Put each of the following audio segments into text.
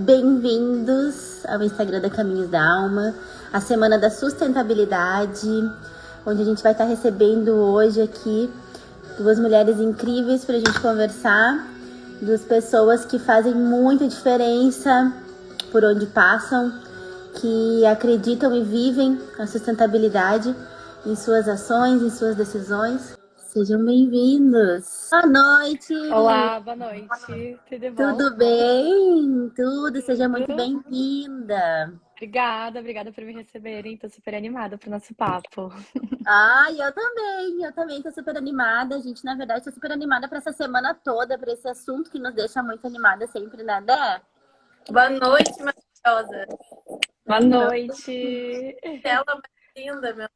Bem-vindos ao Instagram da Caminhos da Alma, a Semana da Sustentabilidade, onde a gente vai estar recebendo hoje aqui duas mulheres incríveis para a gente conversar, duas pessoas que fazem muita diferença por onde passam, que acreditam e vivem a sustentabilidade em suas ações, em suas decisões. Sejam bem-vindos! Boa noite! Olá, boa noite. Tudo bom? Tudo bem? Tudo, seja muito Tudo? bem-vinda! Obrigada por me receberem. Tô super animada pro nosso papo. Ai, eu também tô super animada. A gente, na verdade, tá super animada para essa semana toda, para esse assunto que nos deixa muito animada sempre, né, Dé? Boa noite, maravilhosa. Boa noite. Ela mais linda, meu.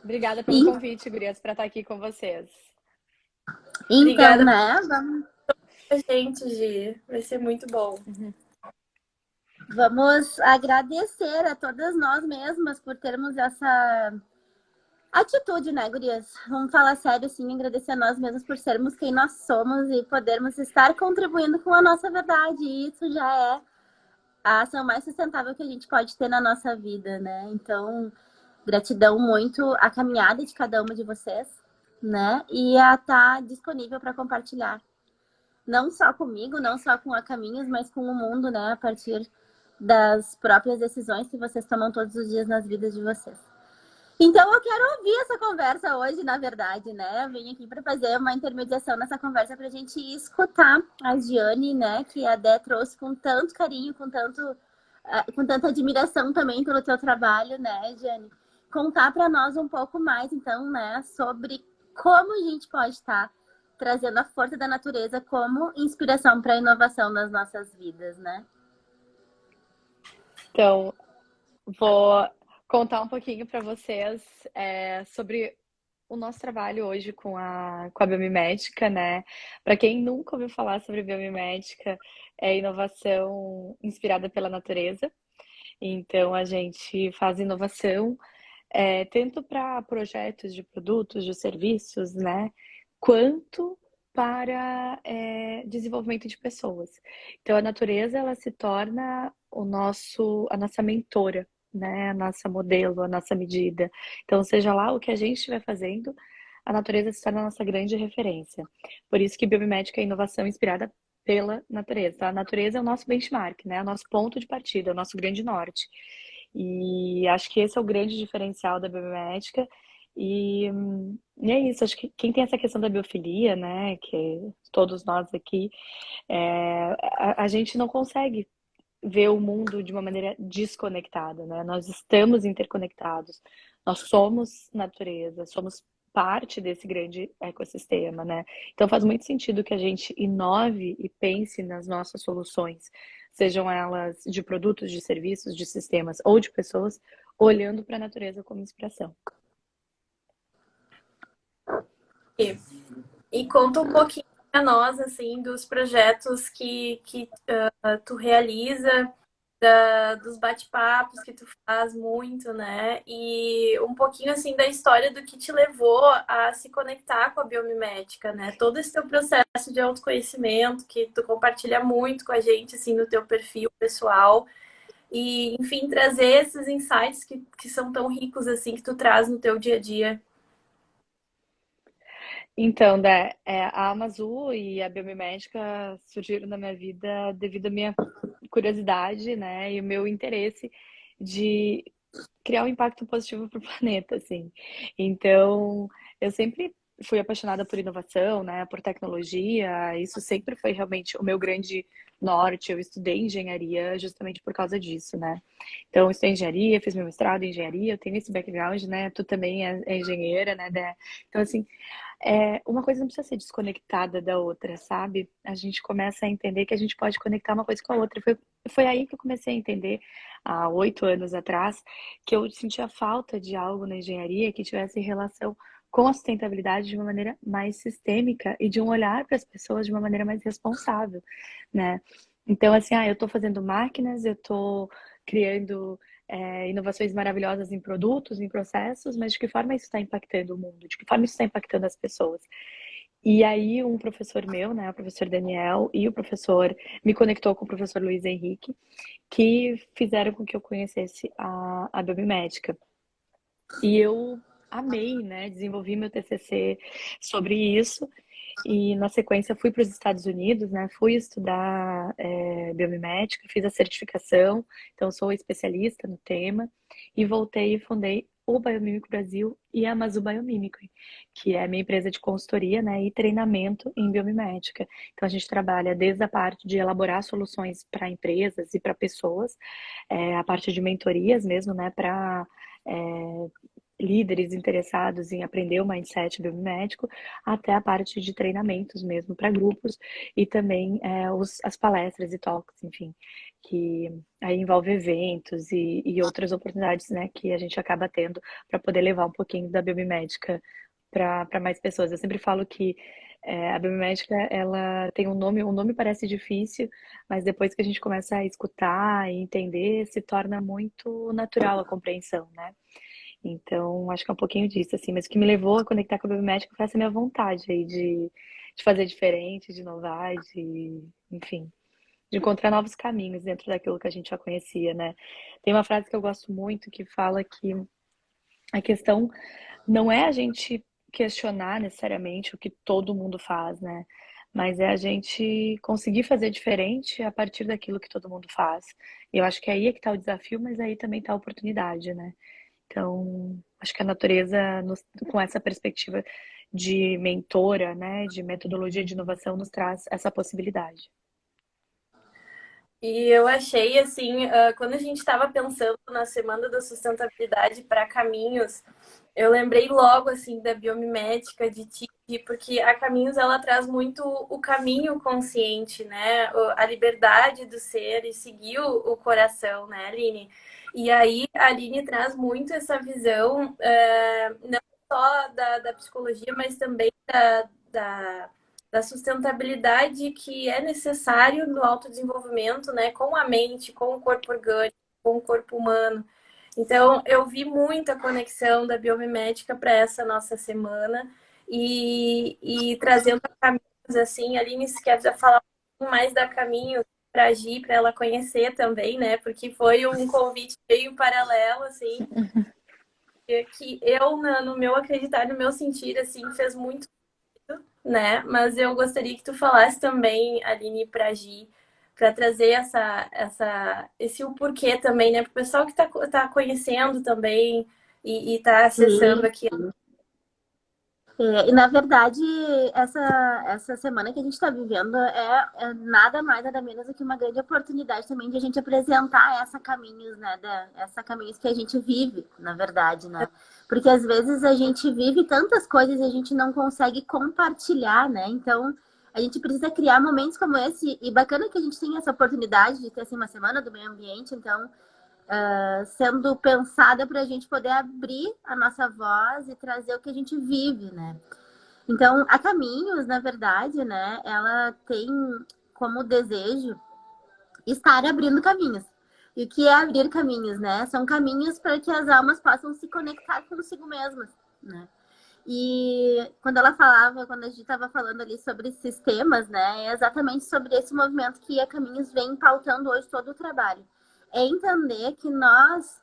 Obrigada pelo E- convite, gurias, para estar aqui com vocês. Então, Obrigada né, vamos, pra gente, Gi. Vai ser muito bom. vamos agradecer a todas nós mesmas por termos essa atitude, né, gurias? Vamos falar sério, sim, agradecer a nós mesmos por sermos quem nós somos e podermos estar contribuindo com a nossa verdade. E isso já é a ação mais sustentável que a gente pode ter na nossa vida, né? Então, gratidão muito à caminhada de cada uma de vocês, né? E a estar disponível para compartilhar. Não só comigo, não só com a Caminhos, mas com o mundo, né? A partir das próprias decisões que vocês tomam todos os dias nas vidas de vocês. Então, eu quero ouvir essa conversa hoje, na verdade, né? Eu vim aqui para fazer uma intermediação nessa conversa para a gente escutar a Giane, né? Que a Dé trouxe com tanto carinho, com tanta admiração também pelo teu trabalho, né, Giane? Contar para nós um pouco mais, então, né? Sobre como a gente pode estar trazendo a força da natureza como inspiração para a inovação nas nossas vidas, né? Então, vou contar um pouquinho para vocês sobre o nosso trabalho hoje com a biomimética, né? Para quem nunca ouviu falar sobre biomimética, é inovação inspirada pela natureza. Então, a gente faz inovação tanto para projetos de produtos, de serviços, né? Quanto para desenvolvimento de pessoas. Então, a natureza ela se torna a nossa mentora, né? A nossa modelo, a nossa medida. Então, seja lá o que a gente estiver fazendo, a natureza se torna a nossa grande referência. Por isso que biomimética é inovação inspirada pela natureza. Tá? A natureza é o nosso benchmark, né? É o nosso ponto de partida, é o nosso grande norte. E acho que esse é o grande diferencial da biomimética. E é isso, acho que quem tem essa questão da biofilia, né, que todos nós aqui, a gente não consegue ver o mundo de uma maneira desconectada, né? Nós estamos interconectados, nós somos natureza, somos parte desse grande ecossistema, né? Então faz muito sentido que a gente inove e pense nas nossas soluções, sejam elas de produtos, de serviços, de sistemas ou de pessoas, olhando para a natureza como inspiração. E conta um pouquinho para nós, assim, dos projetos que tu realiza, dos bate-papos que tu faz muito, né? E um pouquinho, assim, da história do que te levou a se conectar com a biomimética, né? Todo esse teu processo de autoconhecimento que tu compartilha muito com a gente, assim, no teu perfil pessoal. E, enfim, trazer esses insights que são tão ricos, assim, que tu traz no teu dia a dia. Então, né, a Amazu e a biomimética surgiram na minha vida devido à minha curiosidade, né, e o meu interesse de criar um impacto positivo para o planeta, assim. Então, eu sempre fui apaixonada por inovação, né, por tecnologia. Isso sempre foi realmente o meu grande norte. Eu estudei engenharia justamente por causa disso, né. Então, eu estudei engenharia, fiz meu mestrado em engenharia, eu tenho esse background, né. Tu também é engenheira, né, Dé? Então, assim, uma coisa não precisa ser desconectada da outra, sabe? A gente começa a entender que a gente pode conectar uma coisa com a outra. Foi aí que eu comecei a entender, há 8 anos atrás, que eu sentia falta de algo na engenharia que tivesse relação com a sustentabilidade de uma maneira mais sistêmica e de um olhar para as pessoas de uma maneira mais responsável, né? Então, assim, eu estou fazendo máquinas, eu estou criando inovações maravilhosas em produtos, em processos, mas de que forma isso está impactando o mundo? De que forma isso está impactando as pessoas? E aí um professor meu, né, o professor Daniel, e o professor me conectou com o professor Luiz Henrique, que fizeram com que eu conhecesse a biomimética. E eu amei, né? Desenvolvi meu TCC sobre isso. E na sequência fui para os Estados Unidos, né? Fui estudar biomimética, fiz a certificação, então sou especialista no tema. E voltei e fundei o Biomímico Brasil e a Amazu Biomímico, que é a minha empresa de consultoria, né, e treinamento em biomimética. Então a gente trabalha desde a parte de elaborar soluções para empresas e para pessoas, a parte de mentorias mesmo, né, para líderes interessados em aprender o mindset biomimético, até a parte de treinamentos mesmo para grupos e também as palestras e talks, enfim, que aí envolve eventos e outras oportunidades, né, que a gente acaba tendo para poder levar um pouquinho da biomimética para mais pessoas. Eu sempre falo que a biomimética, ela tem um nome parece difícil, mas depois que a gente começa a escutar e entender, se torna muito natural a compreensão, né? Então, acho que é um pouquinho disso, assim. Mas o que me levou a conectar com a biomédica foi essa minha vontade aí de fazer diferente, de inovar, enfim, de encontrar novos caminhos dentro daquilo que a gente já conhecia, né? Tem uma frase que eu gosto muito que fala que a questão não é a gente questionar necessariamente o que todo mundo faz, né? Mas é a gente conseguir fazer diferente a partir daquilo que todo mundo faz. E eu acho que aí é que tá o desafio, mas aí também tá a oportunidade, né? Então, acho que a natureza, com essa perspectiva de mentora, né, de metodologia de inovação, nos traz essa possibilidade. E eu achei, assim, quando a gente estava pensando na Semana da Sustentabilidade para Caminhos, eu lembrei logo, assim, da biomimética, de ti, porque a Caminhos, ela traz muito o caminho consciente, né? A liberdade do ser e seguir o coração, né, Aline? E aí, a Aline traz muito essa visão, não só da psicologia, mas também da sustentabilidade que é necessário no autodesenvolvimento, né, com a mente, com o corpo orgânico, com o corpo humano. Então, eu vi muita conexão da biomimética para essa nossa semana e trazendo a Caminhos, assim, a Aline, se quer falar um pouco mais da Caminhos para agir, para ela conhecer também, né, porque foi um convite meio paralelo, assim, que eu, no meu acreditar, no meu sentir, assim, fez muito, né? Mas eu gostaria que tu falasse também, Aline, para agir, para trazer esse o porquê também, né? Para o pessoal que tá conhecendo também e tá acessando Sim. aqui. E na verdade, essa semana que a gente está vivendo é nada mais, nada menos do que uma grande oportunidade também de a gente apresentar essa caminhos, né? Essa caminhos que a gente vive, na verdade, né? Porque às vezes a gente vive tantas coisas e a gente não consegue compartilhar, né? Então, a gente precisa criar momentos como esse. E bacana que a gente tenha essa oportunidade de ter assim, uma semana do meio ambiente, então sendo pensada para a gente poder abrir a nossa voz e trazer o que a gente vive, né? Então, a Caminhos, na verdade, né, ela tem como desejo estar abrindo caminhos. E o que é abrir caminhos, né? São caminhos para que as almas possam se conectar consigo mesmas, né? E quando quando a gente estava falando ali sobre sistemas, né, é exatamente sobre esse movimento que a Caminhos vem pautando hoje todo o trabalho. É entender que nós,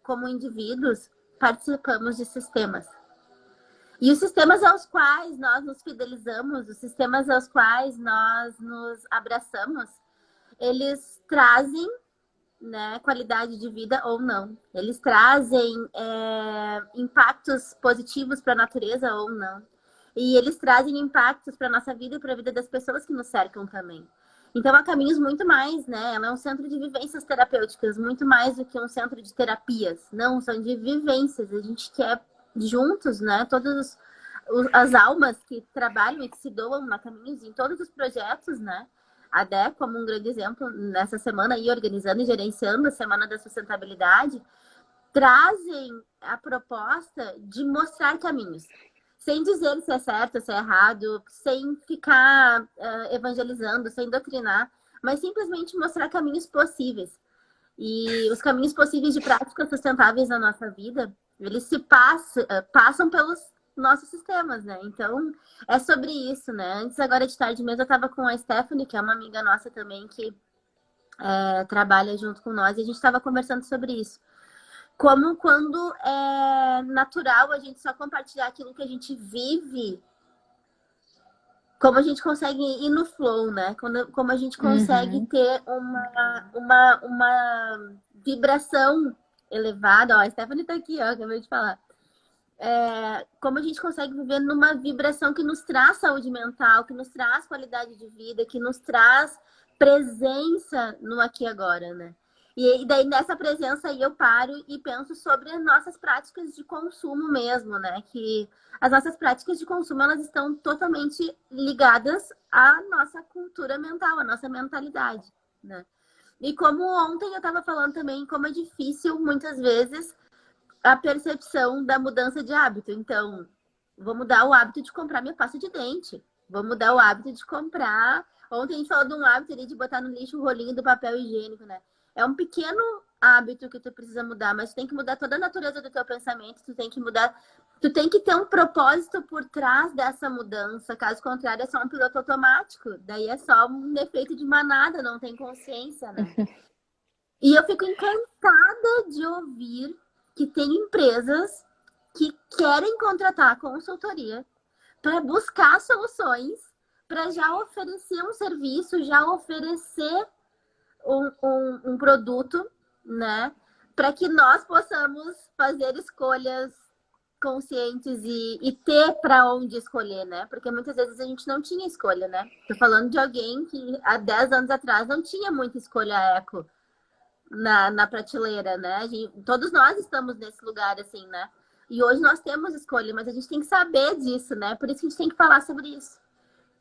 como indivíduos, participamos de sistemas. E os sistemas aos quais nós nos fidelizamos, os sistemas aos quais nós nos abraçamos, eles trazem, né, qualidade de vida ou não. Eles trazem impactos positivos para a natureza ou não. E eles trazem impactos para a nossa vida e para a vida das pessoas que nos cercam também. Então, há caminhos muito mais, né? Ela é um centro de vivências terapêuticas, muito mais do que um centro de terapias. Não, são de vivências. A gente quer juntos, né? Todas as almas que trabalham e que se doam na Caminhos em todos os projetos, né? A Dé, como um grande exemplo, nessa semana aí, organizando e gerenciando a Semana da Sustentabilidade, trazem a proposta de mostrar caminhos. Sem dizer se é certo, se é errado, sem ficar evangelizando, sem doutrinar, mas simplesmente mostrar caminhos possíveis. E os caminhos possíveis de práticas sustentáveis na nossa vida, eles passam nossos sistemas, né? Então, é sobre isso, né? Antes, agora de tarde mesmo, eu estava com a Stephanie, que é uma amiga nossa também, que trabalha junto com nós, e a gente estava conversando sobre isso. Como quando é natural a gente só compartilhar aquilo que a gente vive, como a gente consegue ir no flow, né? Como a gente consegue ter uma vibração elevada. Ó, a Stephanie tá aqui, ó, acabei de falar. Como a gente consegue viver numa vibração que nos traz saúde mental, que nos traz qualidade de vida, que nos traz presença no aqui e agora, né? E daí nessa presença aí eu paro e penso sobre as nossas práticas de consumo mesmo, né? Que as nossas práticas de consumo, elas estão totalmente ligadas à nossa cultura mental, à nossa mentalidade, né? E como ontem eu estava falando também, como é difícil muitas vezes a percepção da mudança de hábito. Então, vou mudar o hábito de comprar minha pasta de dente. Vou mudar o hábito de comprar. Ontem a gente falou de um hábito ali de botar no lixo o rolinho do papel higiênico, né? É um pequeno hábito que tu precisa mudar, mas tu tem que mudar toda a natureza do teu pensamento, tu tem que mudar, tu tem que ter um propósito por trás dessa mudança, caso contrário é só um piloto automático, daí é só um efeito de manada, não tem consciência, né? E eu fico encantada de ouvir que tem empresas que querem contratar consultoria para buscar soluções, para já oferecer um serviço, já oferecer um produto, né? Para que nós possamos fazer escolhas conscientes e ter para onde escolher, né? Porque muitas vezes a gente não tinha escolha, né? Tô falando de alguém que há 10 anos atrás não tinha muita escolha eco na prateleira, né? Todos nós estamos nesse lugar, assim, né? E hoje nós temos escolha, mas a gente tem que saber disso, né? Por isso que a gente tem que falar sobre isso,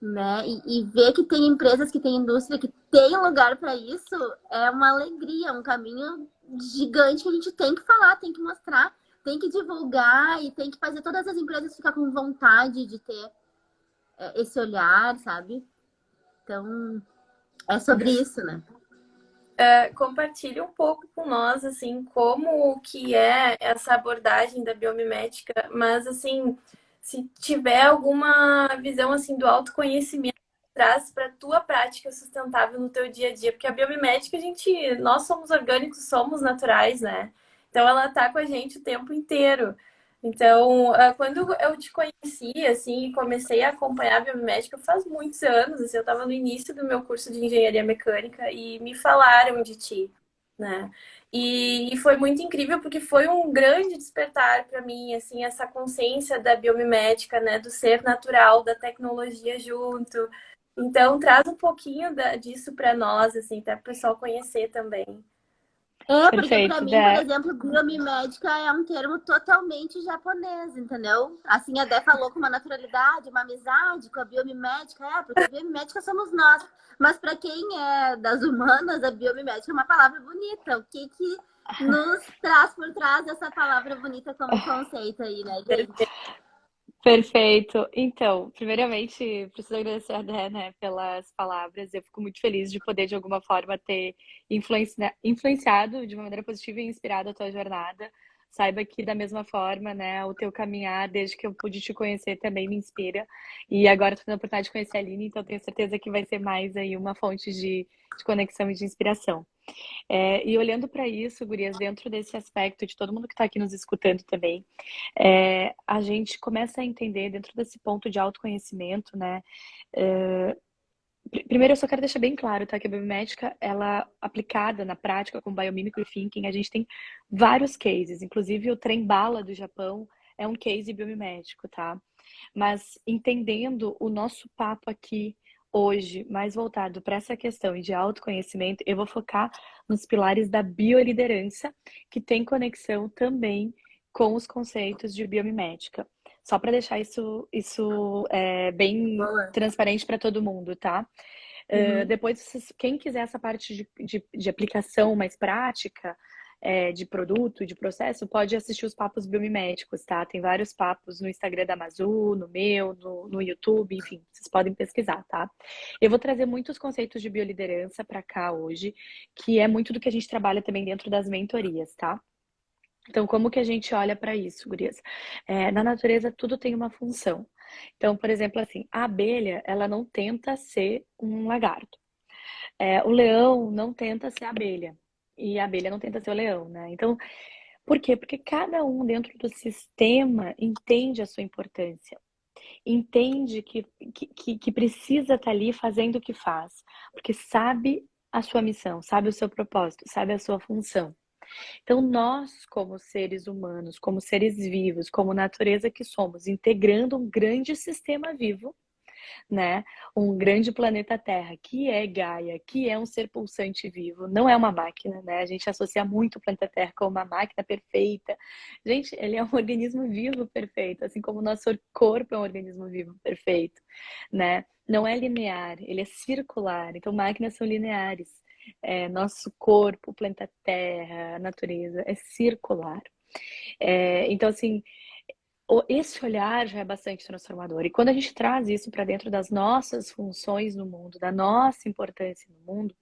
né? E ver que tem empresas, que tem indústria, que tem lugar para isso, é uma alegria, um caminho gigante que a gente tem que falar, tem que mostrar, tem que divulgar e tem que fazer todas as empresas ficar com vontade de ter esse olhar, sabe? Então, é sobre isso, né? Compartilhe um pouco com nós, assim, como que é essa abordagem da biomimética, mas, assim, se tiver alguma visão, assim, do autoconhecimento que traz para a tua prática sustentável no teu dia a dia, porque a biomimética, nós somos orgânicos, somos naturais, né? Então, ela tá com a gente o tempo inteiro. Então, quando eu te conheci, assim, e comecei a acompanhar a biomimética faz muitos anos, assim, eu estava no início do meu curso de engenharia mecânica e me falaram de ti, né? E foi muito incrível porque foi um grande despertar para mim, assim, essa consciência da biomimética, né? Do ser natural, da tecnologia junto. Então, traz um pouquinho disso para nós, assim, para o pessoal conhecer também. Porque para Perfeito, mim, por Dé. exemplo, biomimética é um termo totalmente japonês, entendeu? Assim, a Dé falou com uma naturalidade, uma amizade com a biomimética, porque a biomimética somos nós. Mas para quem é das humanas, a biomimética é uma palavra bonita. O que nos traz por trás dessa palavra bonita como conceito aí, né, gente? Perfeito. Então, primeiramente, preciso agradecer a Dé, né, pelas palavras. Eu fico muito feliz de poder, de alguma forma, ter influenciado de uma maneira positiva e inspirado a tua jornada. Saiba que, da mesma forma, né, o teu caminhar, desde que eu pude te conhecer, também me inspira. E agora estou tendo a oportunidade de conhecer a Aline, então tenho certeza que vai ser mais aí uma fonte de conexão e de inspiração. E olhando para isso, gurias, dentro desse aspecto de todo mundo que está aqui nos escutando também, a gente começa a entender dentro desse ponto de autoconhecimento, né? Primeiro, eu só quero deixar bem claro, tá? Que a biomédica, ela aplicada na prática com biomimicry thinking, a gente tem vários cases, inclusive o trem bala do Japão é um case biomimético, tá? Mas entendendo o nosso papo aqui hoje, mais voltado para essa questão de autoconhecimento, eu vou focar nos pilares da bioliderança, que tem conexão também com os conceitos de biomimética. Só para deixar isso bem transparente para todo mundo, tá? Depois, quem quiser essa parte de aplicação mais prática, de produto, de processo, pode assistir os papos biomiméticos, tá? Tem vários papos no Instagram da Mazu, no meu, no YouTube, enfim, vocês podem pesquisar, tá? Eu vou trazer muitos conceitos de bioliderança para cá hoje, que é muito do que a gente trabalha também dentro das mentorias, tá? Então, como que a gente olha para isso, gurias? Na natureza, tudo tem uma função. Então, por exemplo, assim, a abelha, ela não tenta ser um lagarto. O leão não tenta ser a abelha. E a abelha não tenta ser o leão, né? Então, por quê? Porque cada um dentro do sistema entende a sua importância. Entende que precisa estar ali fazendo o que faz. Porque sabe a sua missão, sabe o seu propósito, sabe a sua função. Então, nós, como seres humanos, como seres vivos, como natureza que somos, integrando um grande sistema vivo, né? Um grande planeta Terra, que é Gaia, que é um ser pulsante vivo, não é uma máquina, né? A gente associa muito o planeta Terra com uma máquina perfeita. Gente, ele é um organismo vivo perfeito, assim como o nosso corpo é um organismo vivo perfeito, né? Não é linear, ele é circular. Então, máquinas são lineares. Nosso corpo, o planeta Terra, a natureza é circular. Então, assim, esse olhar já é bastante transformador. E quando a gente traz isso para dentro das nossas funções no mundo, da nossa importância no mundo,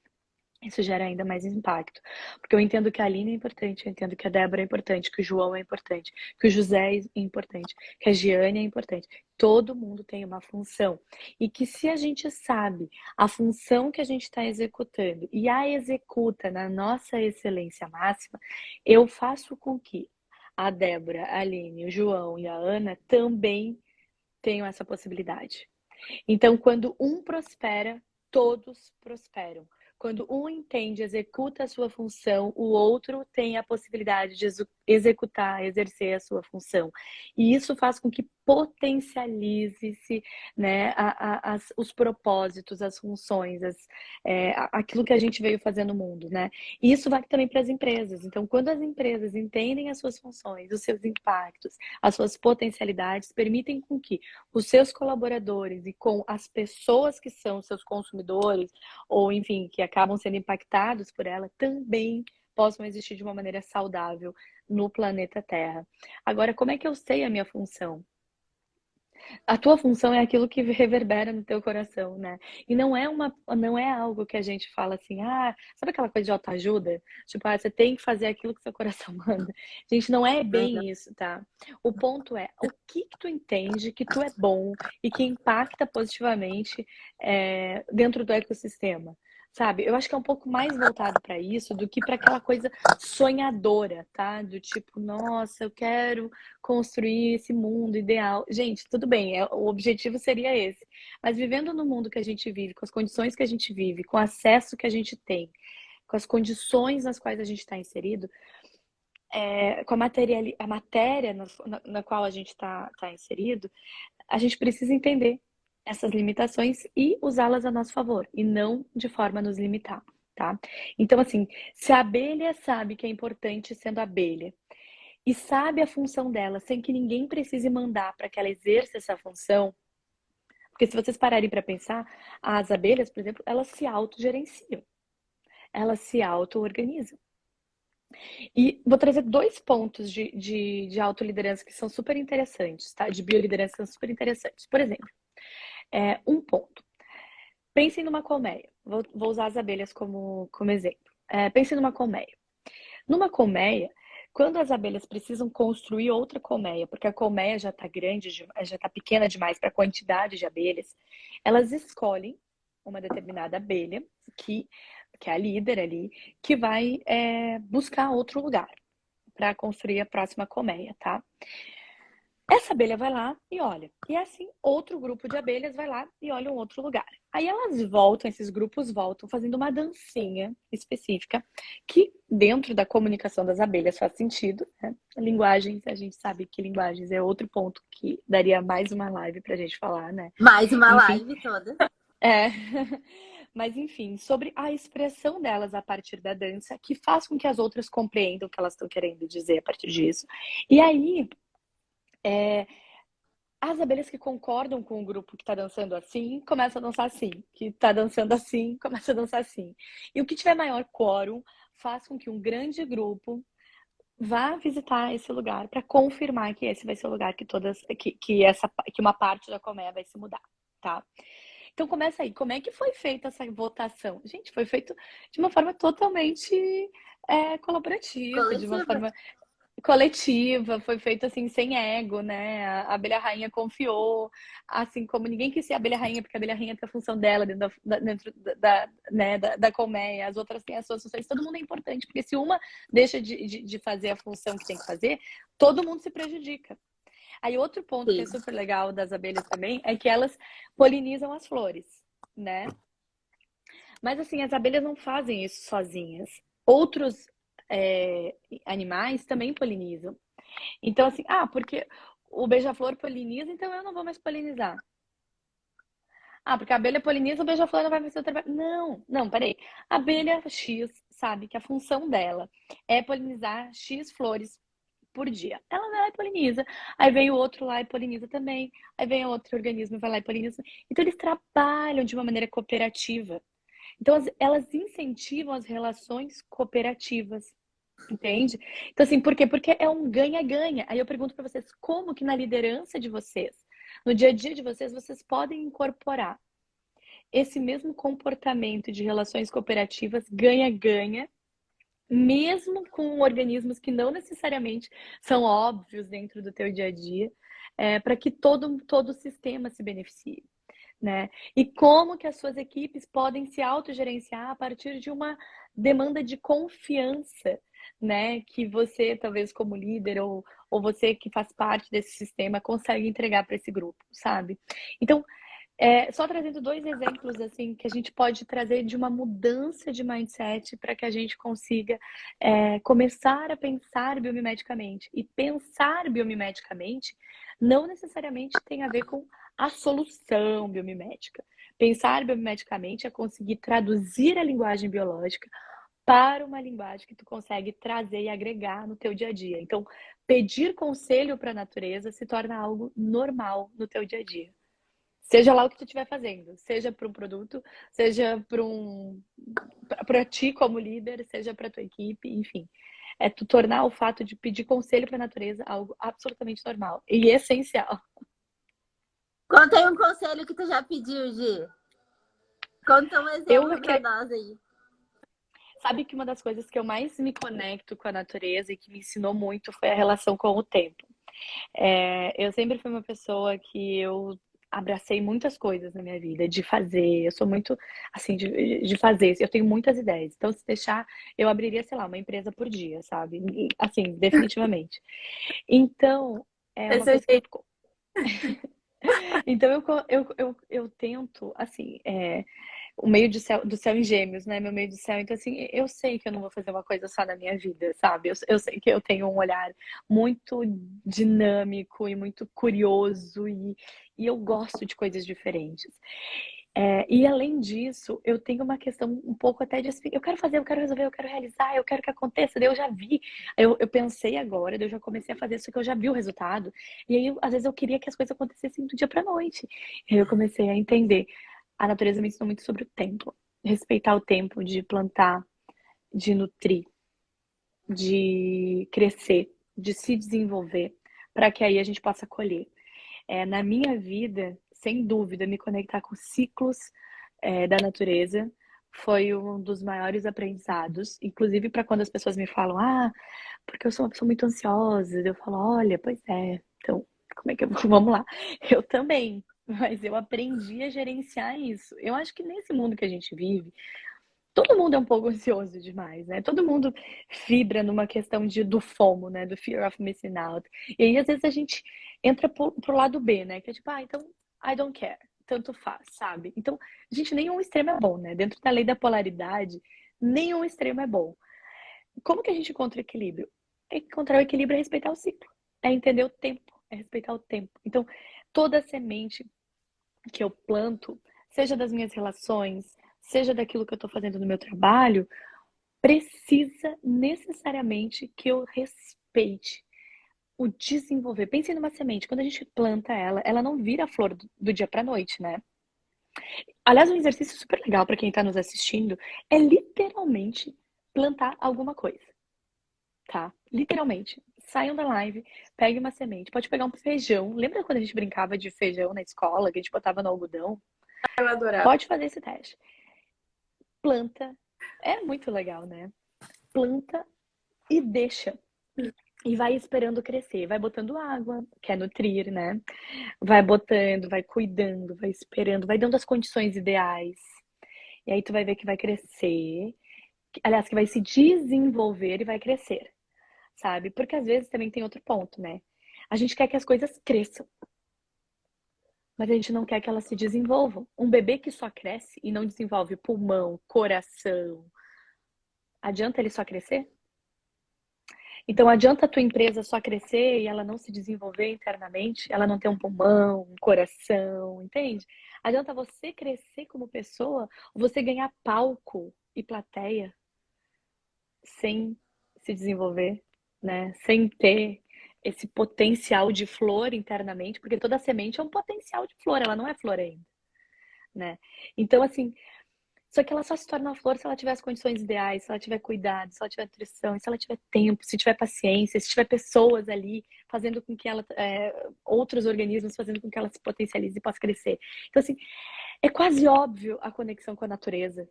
isso gera ainda mais impacto. Porque eu entendo que a Aline é importante, eu entendo que a Débora é importante, que o João é importante, que o José é importante, que a Giane é importante. Todo mundo tem uma função. E que se a gente sabe a função que a gente está executando e a executa na nossa excelência máxima, eu faço com que a Débora, a Aline, o João e a Ana também tenham essa possibilidade. Então, quando um prospera, todos prosperam. Quando um entende, executa a sua função, o outro tem a possibilidade de executar, exercer a sua função. E isso faz com que potencialize-se, né, os propósitos, as funções, aquilo que a gente veio fazer no mundo, né? E isso vai também para as empresas. Então, quando as empresas entendem as suas funções, os seus impactos, as suas potencialidades, permitem com que os seus colaboradores e com as pessoas que são seus consumidores, ou enfim, que acabam sendo impactados por ela, também possam existir de uma maneira saudável no planeta Terra. Agora, como é que eu sei a minha função? A tua função é aquilo que reverbera no teu coração, né? E não é algo que a gente fala assim, sabe aquela coisa de autoajuda? Tipo, você tem que fazer aquilo que seu coração manda. Gente, não é bem isso, tá? O ponto é, o que tu entende que tu é bom e que impacta positivamente dentro do ecossistema? Sabe? Eu acho que é um pouco mais voltado para isso do que para aquela coisa sonhadora, tá? Do tipo, nossa, eu quero construir esse mundo ideal. Gente, tudo bem, o objetivo seria esse. Mas vivendo no mundo que a gente vive, com as condições que a gente vive, com o acesso que a gente tem, com as condições nas quais a gente está inserido, com a matéria na qual a gente está inserido, a gente precisa entender essas limitações e usá-las a nosso favor, e não de forma a nos limitar, tá? Então, assim, se a abelha sabe que é importante sendo abelha, e sabe a função dela, sem que ninguém precise mandar para que ela exerça essa função, porque se vocês pararem para pensar, as abelhas, por exemplo, elas se autogerenciam, elas se auto-organizam. E vou trazer dois pontos de autoliderança que são super interessantes, tá? De bioliderança que são super interessantes. Por exemplo, um ponto. Pensem numa colmeia. Vou usar as abelhas como exemplo. Pensem numa colmeia. Numa colmeia, quando as abelhas precisam construir outra colmeia, porque a colmeia já está grande, já está pequena demais para a quantidade de abelhas, elas escolhem uma determinada abelha, que é a líder ali, que vai buscar outro lugar para construir a próxima colmeia, tá? Essa abelha vai lá e olha. E assim, outro grupo de abelhas vai lá e olha um outro lugar. Aí elas voltam, esses grupos voltam, fazendo uma dancinha específica, que dentro da comunicação das abelhas faz sentido, né? Linguagens, a gente sabe que linguagens é outro ponto que daria mais uma live pra gente falar, né? Mais uma Enfim, live toda. Mas enfim, sobre a expressão delas a partir da dança, que faz com que as outras compreendam o que elas estão querendo dizer a partir disso. E aí, as abelhas que concordam com o grupo que está dançando assim, começam a dançar assim. Que está dançando assim, começa a dançar assim. E o que tiver maior quórum faz com que um grande grupo vá visitar esse lugar para confirmar que esse vai ser o lugar que uma parte da colmeia vai se mudar, tá? Então começa aí. Como é que foi feita essa votação? Gente, foi feito de uma forma totalmente colaborativa, de uma Coletiva. forma coletiva, foi feito assim sem ego, né? A abelha rainha confiou, assim como ninguém quis ser abelha rainha, porque a abelha rainha tem a função dela dentro da colmeia, as outras têm as suas funções, todo mundo é importante, porque se uma deixa de fazer a função que tem que fazer, todo mundo se prejudica. Aí outro ponto que é Sim. super legal das abelhas também é que elas polinizam as flores, né? Mas assim, as abelhas não fazem isso sozinhas. Outros animais também polinizam. Então, assim, porque o beija-flor poliniza, então eu não vou mais polinizar. Porque a abelha poliniza, o beija-flor não vai fazer o trabalho. Não, não, peraí. A abelha X sabe que a função dela é polinizar X flores por dia. Ela vai lá e poliniza. Aí vem o outro lá e poliniza também. Aí vem outro organismo e vai lá e poliniza. Então, eles trabalham de uma maneira cooperativa. Então, elas incentivam as relações cooperativas. Entende? Então, assim, por quê? Porque é um ganha-ganha. Aí eu pergunto para vocês, como que na liderança de vocês, no dia a dia de vocês, vocês podem incorporar esse mesmo comportamento de relações cooperativas ganha-ganha, mesmo com organismos que não necessariamente são óbvios dentro do teu dia a dia, para que todo o sistema se beneficie. Né? E como que as suas equipes podem se autogerenciar a partir de uma demanda de confiança, né? Que você, talvez como líder ou você que faz parte desse sistema, consegue entregar para esse grupo, sabe? Então, só trazendo dois exemplos assim que a gente pode trazer de uma mudança de mindset para que a gente consiga começar a pensar biomimedicamente. E pensar biomimedicamente não necessariamente tem a ver com a solução biomimética. Pensar biomimedicamente é conseguir traduzir a linguagem biológica para uma linguagem que tu consegue trazer e agregar no teu dia a dia. Então, pedir conselho para a natureza se torna algo normal no teu dia a dia. Seja lá o que tu estiver fazendo, seja para um produto, seja para ti como líder, seja para tua equipe, enfim. É tu tornar o fato de pedir conselho para a natureza algo absolutamente normal e essencial. Conta aí um conselho que tu já pediu, Gi. Conta um Eu exemplo para nós aí. Sabe que uma das coisas que eu mais me conecto com a natureza e que me ensinou muito foi a relação com o tempo. Eu sempre fui uma pessoa que eu abracei muitas coisas na minha vida, de fazer. Eu sou muito, assim, de fazer. Eu tenho muitas ideias. Então, se deixar, eu abriria, sei lá, uma empresa por dia, sabe? Assim, definitivamente. Então, é uma Esse é o coisa que eu. jeito. Então, eu tento, assim, o meio do céu em Gêmeos, né? Meu meio do céu. Então, assim, eu sei que eu não vou fazer uma coisa só na minha vida, sabe? Eu sei que eu tenho um olhar muito dinâmico e muito curioso e eu gosto de coisas diferentes. E além disso, eu tenho uma questão um pouco até de assim, eu quero fazer, eu quero resolver, eu quero realizar, eu quero que aconteça, daí eu já vi, eu pensei agora, daí eu já comecei a fazer isso que eu já vi o resultado, e aí às vezes eu queria que as coisas acontecessem do dia pra noite. E aí eu comecei a entender. A natureza me ensinou muito sobre o tempo, respeitar o tempo de plantar, de nutrir, de crescer, de se desenvolver, para que aí a gente possa colher. Na minha vida, sem dúvida, me conectar com ciclos da natureza foi um dos maiores aprendizados, inclusive para quando as pessoas me falam, porque eu sou uma pessoa muito ansiosa, eu falo, olha, pois é, então, como é que eu vou? Vamos lá. Eu também, mas eu aprendi a gerenciar isso. Eu acho que nesse mundo que a gente vive, todo mundo é um pouco ansioso demais, né? Todo mundo vibra numa questão do FOMO, né? Do Fear of Missing Out. E aí, às vezes, a gente entra pro lado B, né? Que é tipo, então, I don't care. Tanto faz, sabe? Então, gente, nenhum extremo é bom, né? Dentro da lei da polaridade, nenhum extremo é bom. Como que a gente encontra o equilíbrio? Encontrar o equilíbrio é respeitar o ciclo. É entender o tempo. É respeitar o tempo. Então, toda semente que eu planto, seja das minhas relações, seja daquilo que eu estou fazendo no meu trabalho, precisa necessariamente que eu respeite o desenvolver. Pense numa semente, quando a gente planta ela, ela não vira flor do dia para noite, né? Aliás, um exercício super legal para quem está nos assistindo é literalmente plantar alguma coisa, tá? Literalmente. Saiam da live, pegue uma semente. Pode pegar um feijão. Lembra quando a gente brincava de feijão na escola, que a gente botava no algodão? Eu adorava. Pode fazer esse teste. Planta. É muito legal, né? Planta e deixa. e vai esperando crescer, vai botando água, quer nutrir, né? Vai botando, vai cuidando, vai esperando, vai dando as condições ideais. E aí tu vai ver que vai crescer, aliás, que vai se desenvolver e vai crescer, sabe? Porque às vezes também tem outro ponto, né? A gente quer que as coisas cresçam, mas a gente não quer que elas se desenvolvam. Um bebê que só cresce e não desenvolve pulmão, coração, adianta ele só crescer? Então, adianta a tua empresa só crescer e ela não se desenvolver internamente, ela não ter um pulmão, um coração, entende? Adianta você crescer como pessoa, ou você ganhar palco e plateia sem se desenvolver, né? Sem ter esse potencial de flor internamente, porque toda semente é um potencial de flor, ela não é flor ainda, né? Então, assim, só que ela só se torna uma flor se ela tiver as condições ideais, se ela tiver cuidado, se ela tiver nutrição, se ela tiver tempo, se tiver paciência, se tiver pessoas ali fazendo com que ela, outros organismos fazendo com que ela se potencialize e possa crescer. Então, assim, é quase óbvio a conexão com a natureza,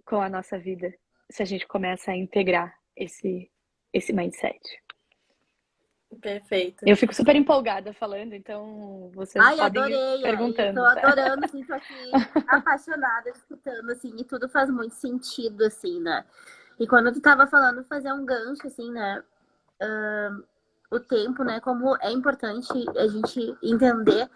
com a nossa vida, se a gente começa a integrar esse mindset. Perfeito. Eu fico super empolgada falando, então vocês Ai, podem ir adorei. perguntando. Eu tô adorando, assim, tô aqui apaixonada, escutando, assim, e tudo faz muito sentido, assim, né? E quando tu tava falando, fazer um gancho, assim, né? O tempo, né? Como é importante a gente entender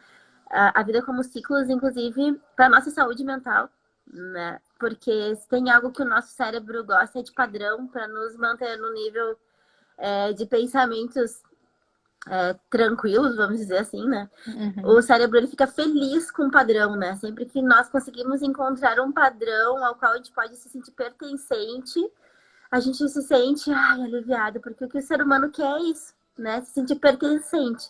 a vida como ciclos, inclusive para nossa saúde mental, né? Porque se tem algo que o nosso cérebro gosta é de padrão para nos manter no nível de pensamentos tranquilos, vamos dizer assim, né? O cérebro ele fica feliz com o padrão, né? Sempre que nós conseguimos encontrar um padrão ao qual a gente pode se sentir pertencente, a gente se sente aliviado, porque o que o ser humano quer é isso, né? Se sentir pertencente.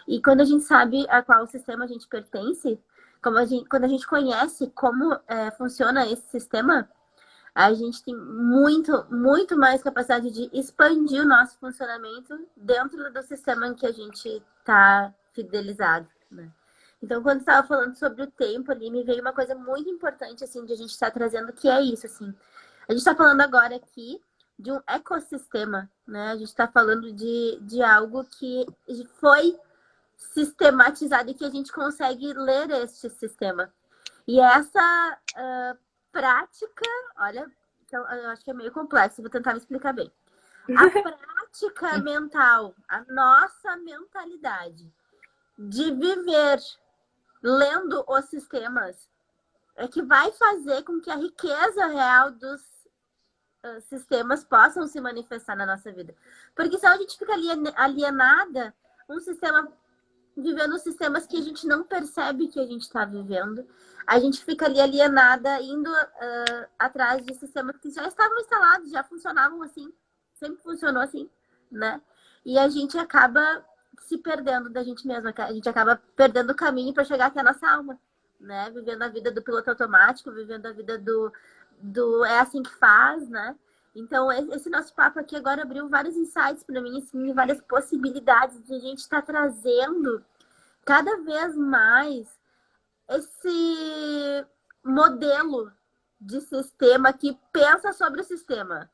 E quando a gente sabe a qual sistema a gente pertence, quando a gente conhece como funciona esse sistema, a gente tem muito, muito mais capacidade de expandir o nosso funcionamento dentro do sistema em que a gente está fidelizado, né? Então, quando você estava falando sobre o tempo ali, me veio uma coisa muito importante, assim, de a gente estar trazendo, que é isso, assim. A gente está falando agora aqui de um ecossistema, né? A gente está falando de algo que foi sistematizado e que a gente consegue ler este sistema. E essa prática, olha, então, eu acho que é meio complexo, vou tentar me explicar bem. A prática mental, a nossa mentalidade de viver lendo os sistemas é que vai fazer com que a riqueza real dos sistemas possam se manifestar na nossa vida. Porque se a gente fica alienada, um sistema vivendo sistemas que a gente não percebe que a gente está vivendo. A gente fica ali alienada, indo atrás de sistemas que já estavam instalados, já funcionavam assim, sempre funcionou assim, né? E a gente acaba se perdendo da gente mesma, a gente acaba perdendo o caminho para chegar até a nossa alma, né? Vivendo a vida do piloto automático, vivendo a vida do é assim que faz, né? Então, esse nosso papo aqui agora abriu vários insights para mim, assim, várias possibilidades de a gente estar trazendo cada vez mais esse modelo de sistema que pensa sobre o sistema.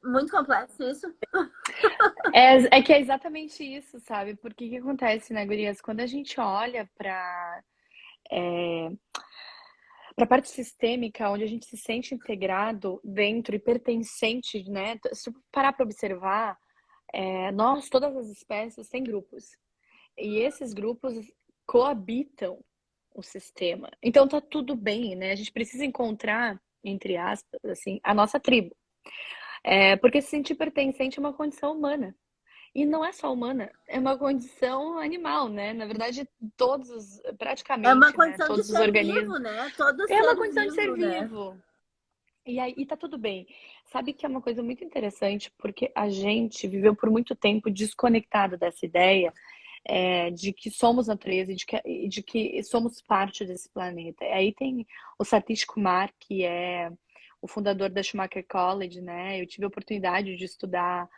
Muito complexo isso. É que é exatamente isso, sabe? Porque o que acontece, né, gurias? Quando a gente olha para a parte sistêmica, onde a gente se sente integrado dentro e pertencente, né? Se parar para observar, nós, todas as espécies, têm grupos. E esses grupos coabitam o sistema. Então tá tudo bem, né? A gente precisa encontrar, entre aspas, assim, a nossa tribo. Porque se sentir pertencente é uma condição humana. E não é só humana, é uma condição animal, né? Na verdade, praticamente, É uma né? condição de Todos os ser organismos. vivo, né? Todo É ser uma condição de ser vivo, né? vivo. E aí tá tudo bem. Sabe que é uma coisa muito interessante, porque a gente viveu por muito tempo desconectado dessa ideia de que somos natureza e de que somos parte desse planeta. E aí tem o Satish Kumar, que é o fundador da Schumacher College, né? Eu tive a oportunidade de estudar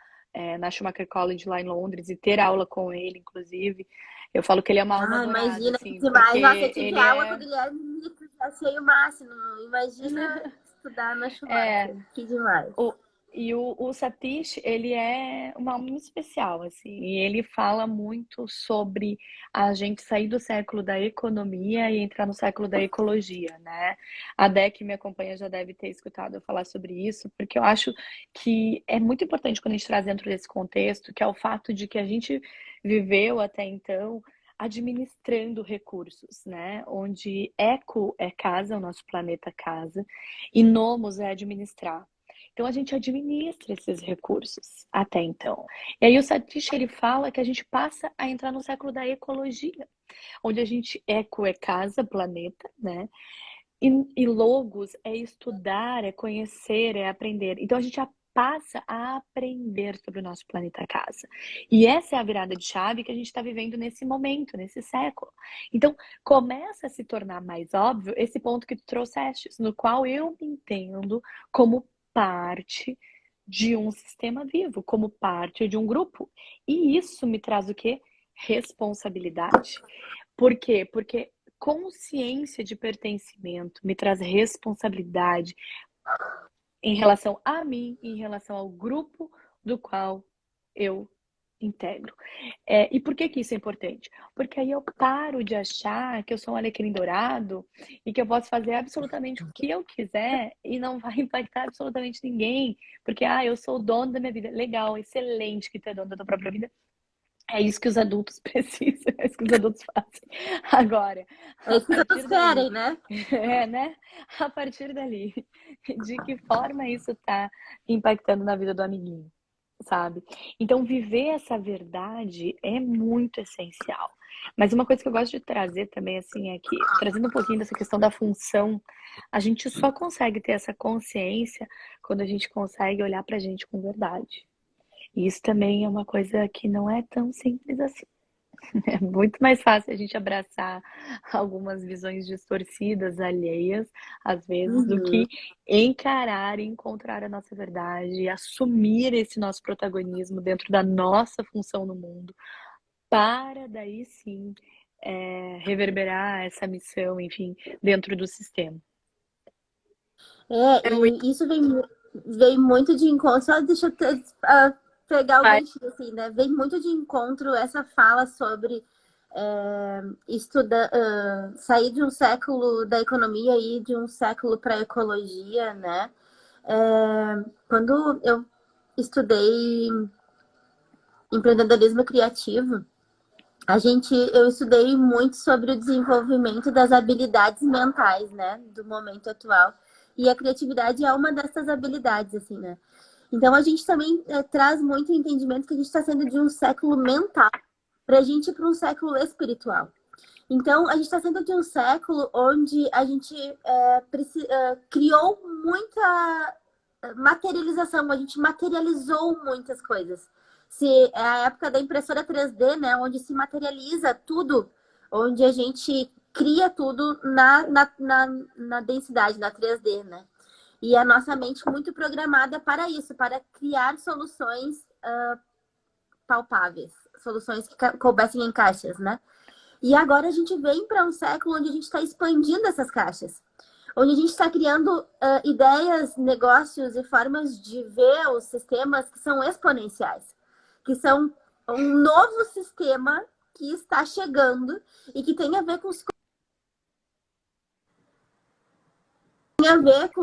na Schumacher College lá em Londres e ter aula com ele, inclusive. Eu falo que ele é uma alma dourada, Imagina que assim, demais. porque Nossa, eu tive ele aula com o Guilherme e achei o máximo. Imagina estudar na Schumacher. Que demais. E o Satish, ele é uma alma muito especial, assim, e ele fala muito sobre a gente sair do século da economia e entrar no século da ecologia, né? A Dé, que me acompanha, já deve ter escutado eu falar sobre isso, porque eu acho que é muito importante quando a gente traz dentro desse contexto, que é o fato de que a gente viveu até então administrando recursos, né? Onde eco é casa, o nosso planeta casa, e nomos é administrar. Então a gente administra esses recursos até então. E aí o Satish ele fala que a gente passa a entrar no século da ecologia, onde a gente eco é casa, planeta, né? E logos é estudar, é conhecer, é aprender. Então a gente já passa a aprender sobre o nosso planeta casa. E essa é a virada de chave que a gente está vivendo nesse momento, nesse século. Então começa a se tornar mais óbvio esse ponto que tu trouxeste, no qual eu me entendo como parte de um sistema vivo, como parte de um grupo. E isso me traz o quê? Responsabilidade. Por quê? Porque consciência de pertencimento me traz responsabilidade em relação a mim, em relação ao grupo do qual eu integro. E por que que isso é importante? Porque aí eu paro de achar que eu sou um alecrim dourado e que eu posso fazer absolutamente o que eu quiser e não vai impactar absolutamente ninguém. Porque, eu sou o dono da minha vida. Legal, excelente que tu é dono da tua própria vida. É isso que os adultos precisam, é isso que os adultos fazem. Agora, É a isso que os partir outros dali, querem, né? né? A partir dali, de que forma isso tá impactando na vida do amiguinho, sabe? Então, viver essa verdade é muito essencial. Mas uma coisa que eu gosto de trazer também, assim, é que, trazendo um pouquinho dessa questão da função, a gente só consegue ter essa consciência quando a gente consegue olhar pra gente com verdade. E isso também é uma coisa que não é tão simples assim. É muito mais fácil a gente abraçar algumas visões distorcidas, alheias, às vezes, do Uhum. que encarar e encontrar a nossa verdade, e assumir esse nosso protagonismo dentro da nossa função no mundo, para daí sim reverberar essa missão, enfim, dentro do sistema. É muito E isso vem muito de encontro. Só deixa eu pegar o fácil. ganchinho, assim, né? Vem muito de encontro essa fala sobre estudar, sair de um século da economia e ir de um século para a ecologia, né? Quando eu estudei empreendedorismo criativo, eu estudei muito sobre o desenvolvimento das habilidades mentais, né, do momento atual. E a criatividade é uma dessas habilidades, assim, né? Então a gente também traz muito entendimento que a gente está saindo de um século mental para a gente ir para um século espiritual. Então a gente está saindo de um século onde a gente criou muita materialização, a gente materializou muitas coisas. Se é a época da impressora 3D, né, onde se materializa tudo, onde a gente cria tudo na densidade, na 3D, né? E a nossa mente muito programada para isso, para criar soluções palpáveis, soluções que coubessem em caixas, né? E agora a gente vem para um século onde a gente está expandindo essas caixas, onde a gente está criando ideias, negócios e formas de ver os sistemas que são exponenciais, que são um novo sistema que está chegando e que tem a ver com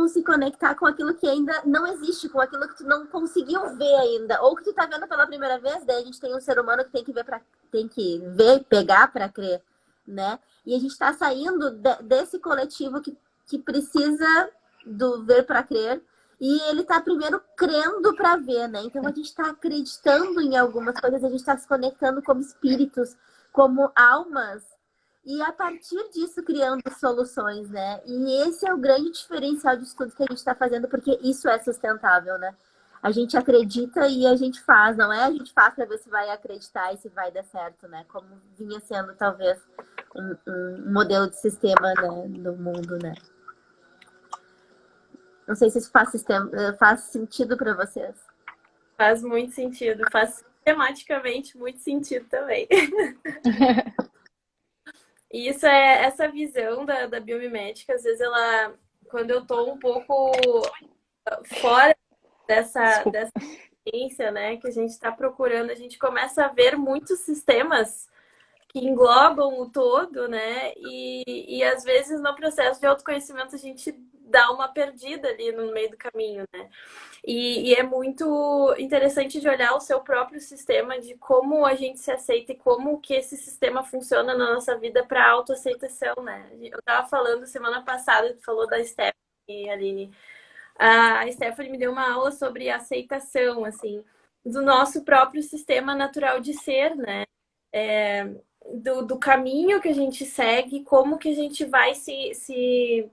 se conectar com aquilo que ainda não existe, com aquilo que tu não conseguiu ver ainda, ou que tu tá vendo pela primeira vez. Daí a gente tem um ser humano que tem que ver, pegar para crer, né? E a gente está saindo desse coletivo que precisa do ver para crer, e ele tá primeiro crendo para ver, né? Então a gente está acreditando em algumas coisas, a gente está se conectando como espíritos, como almas, e a partir disso criando soluções, né? E esse é o grande diferencial de estudo que a gente está fazendo, porque isso é sustentável, né? A gente acredita e a gente faz, não é a gente faz para ver se vai acreditar e se vai dar certo, né? Como vinha sendo talvez um modelo de sistema, né, no mundo, né? Não sei se isso faz sentido para vocês. Faz muito sentido, faz tematicamente muito sentido também. E isso é essa visão da biomimética, às vezes ela, quando eu tô um pouco fora Desculpa. dessa ciência, né, que a gente está procurando, a gente começa a ver muitos sistemas que englobam o todo, né? E às vezes no processo de autoconhecimento a gente dá uma perdida ali no meio do caminho, né? E é muito interessante de olhar o seu próprio sistema, de como a gente se aceita e como que esse sistema funciona na nossa vida para autoaceitação, né? Eu estava falando semana passada, tu falou da Stephanie, Aline. A Stephanie me deu uma aula sobre aceitação, assim, do nosso próprio sistema natural de ser, né? Do caminho que a gente segue, como que a gente vai se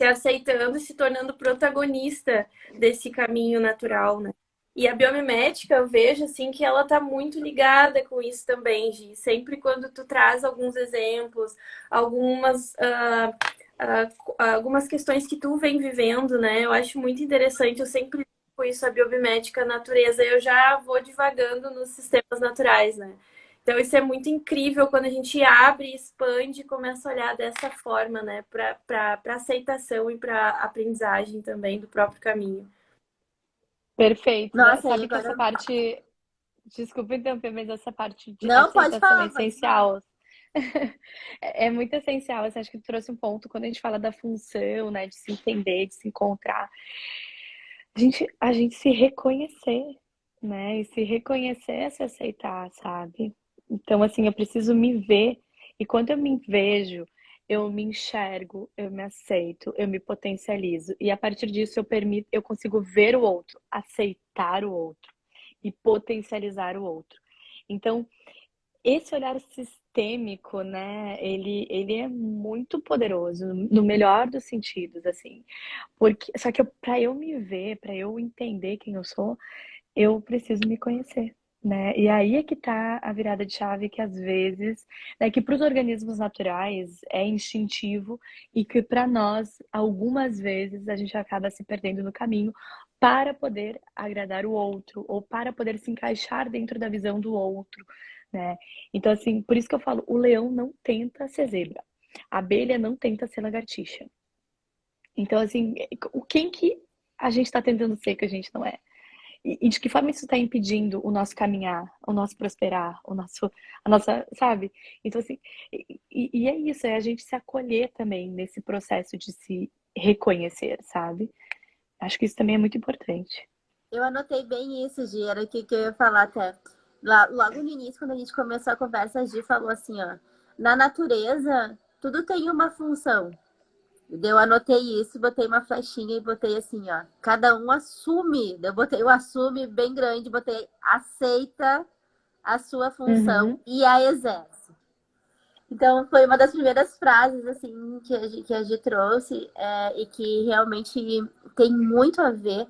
aceitando e se tornando protagonista desse caminho natural, né? E a biomimética, eu vejo, assim, que ela tá muito ligada com isso também, Gi. Sempre quando tu traz alguns exemplos, algumas... algumas questões que tu vem vivendo, né? Eu acho muito interessante, eu sempre com isso, a biomimética, a natureza, eu já vou divagando nos sistemas naturais, né? Então, isso é muito incrível quando a gente abre, expande e começa a olhar dessa forma, né? Para aceitação e para aprendizagem também do próprio caminho. Perfeito. Nossa, e Sabe que essa agora. parte, desculpa interromper, mas essa parte de Não, pode aceitação é falar, pode falar. essencial. É muito essencial. Assim, acho que tu trouxe um ponto quando a gente fala da função, né? De se entender, de se encontrar. A gente se reconhecer, né? E se reconhecer é se aceitar, sabe? Então, assim, eu preciso me ver. E quando eu me vejo, eu me enxergo, eu me aceito, eu me potencializo. E a partir disso eu consigo ver o outro, aceitar o outro e potencializar o outro. Então, esse olhar sistêmico, né, ele é muito poderoso, no melhor dos sentidos, assim. Porque, só que para eu me ver, para eu entender quem eu sou, eu preciso me conhecer, né? E aí é que tá a virada de chave que às vezes, né, que para os organismos naturais é instintivo e que para nós, algumas vezes, a gente acaba se perdendo no caminho para poder agradar o outro ou para poder se encaixar dentro da visão do outro, né? Então, assim, por isso que eu falo, o leão não tenta ser zebra, a abelha não tenta ser lagartixa. Então, assim, o quem que a gente está tentando ser que a gente não é? E de que forma isso está impedindo o nosso caminhar, o nosso prosperar, a nossa, sabe? Então, assim, e é isso, é a gente se acolher também nesse processo de se reconhecer, sabe? Acho que isso também é muito importante. Eu anotei bem isso, Gi, era o que eu ia falar até. Logo no início, quando a gente começou a conversa, a Gi falou assim, ó, na natureza, tudo tem uma função. Eu anotei isso, botei uma flechinha e botei assim, ó, cada um assume. Eu botei o assume bem grande, botei aceita a sua função Uhum. e a exerce. Então, foi uma das primeiras frases, assim, que a Gi trouxe e que realmente tem muito a ver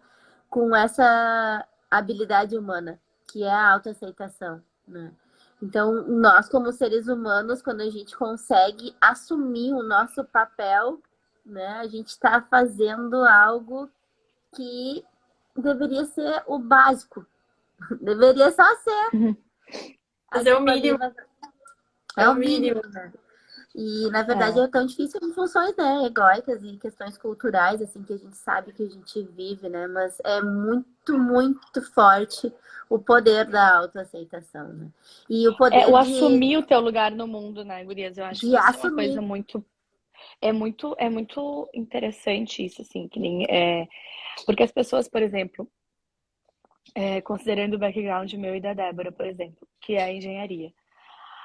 com essa habilidade humana, que é a autoaceitação, né? Então, nós, como seres humanos, quando a gente consegue assumir o nosso papel, né, a gente está fazendo algo que deveria ser o básico, deveria só ser Fazer o aquilo ali, mínimo, mas é é o o mínimo, mínimo. né? E, na verdade, É. é tão difícil em funções, né, egóicas e questões culturais, assim, que a gente sabe que a gente vive, né? Mas é muito, muito forte o poder da autoaceitação, né? E o É poder o assumir o teu lugar no mundo, né, Gurias? Eu acho de que isso é uma coisa assumir. muito. É muito interessante isso, assim, que nem. Porque as pessoas, por exemplo, considerando o background meu e da Débora, por exemplo, que é a engenharia.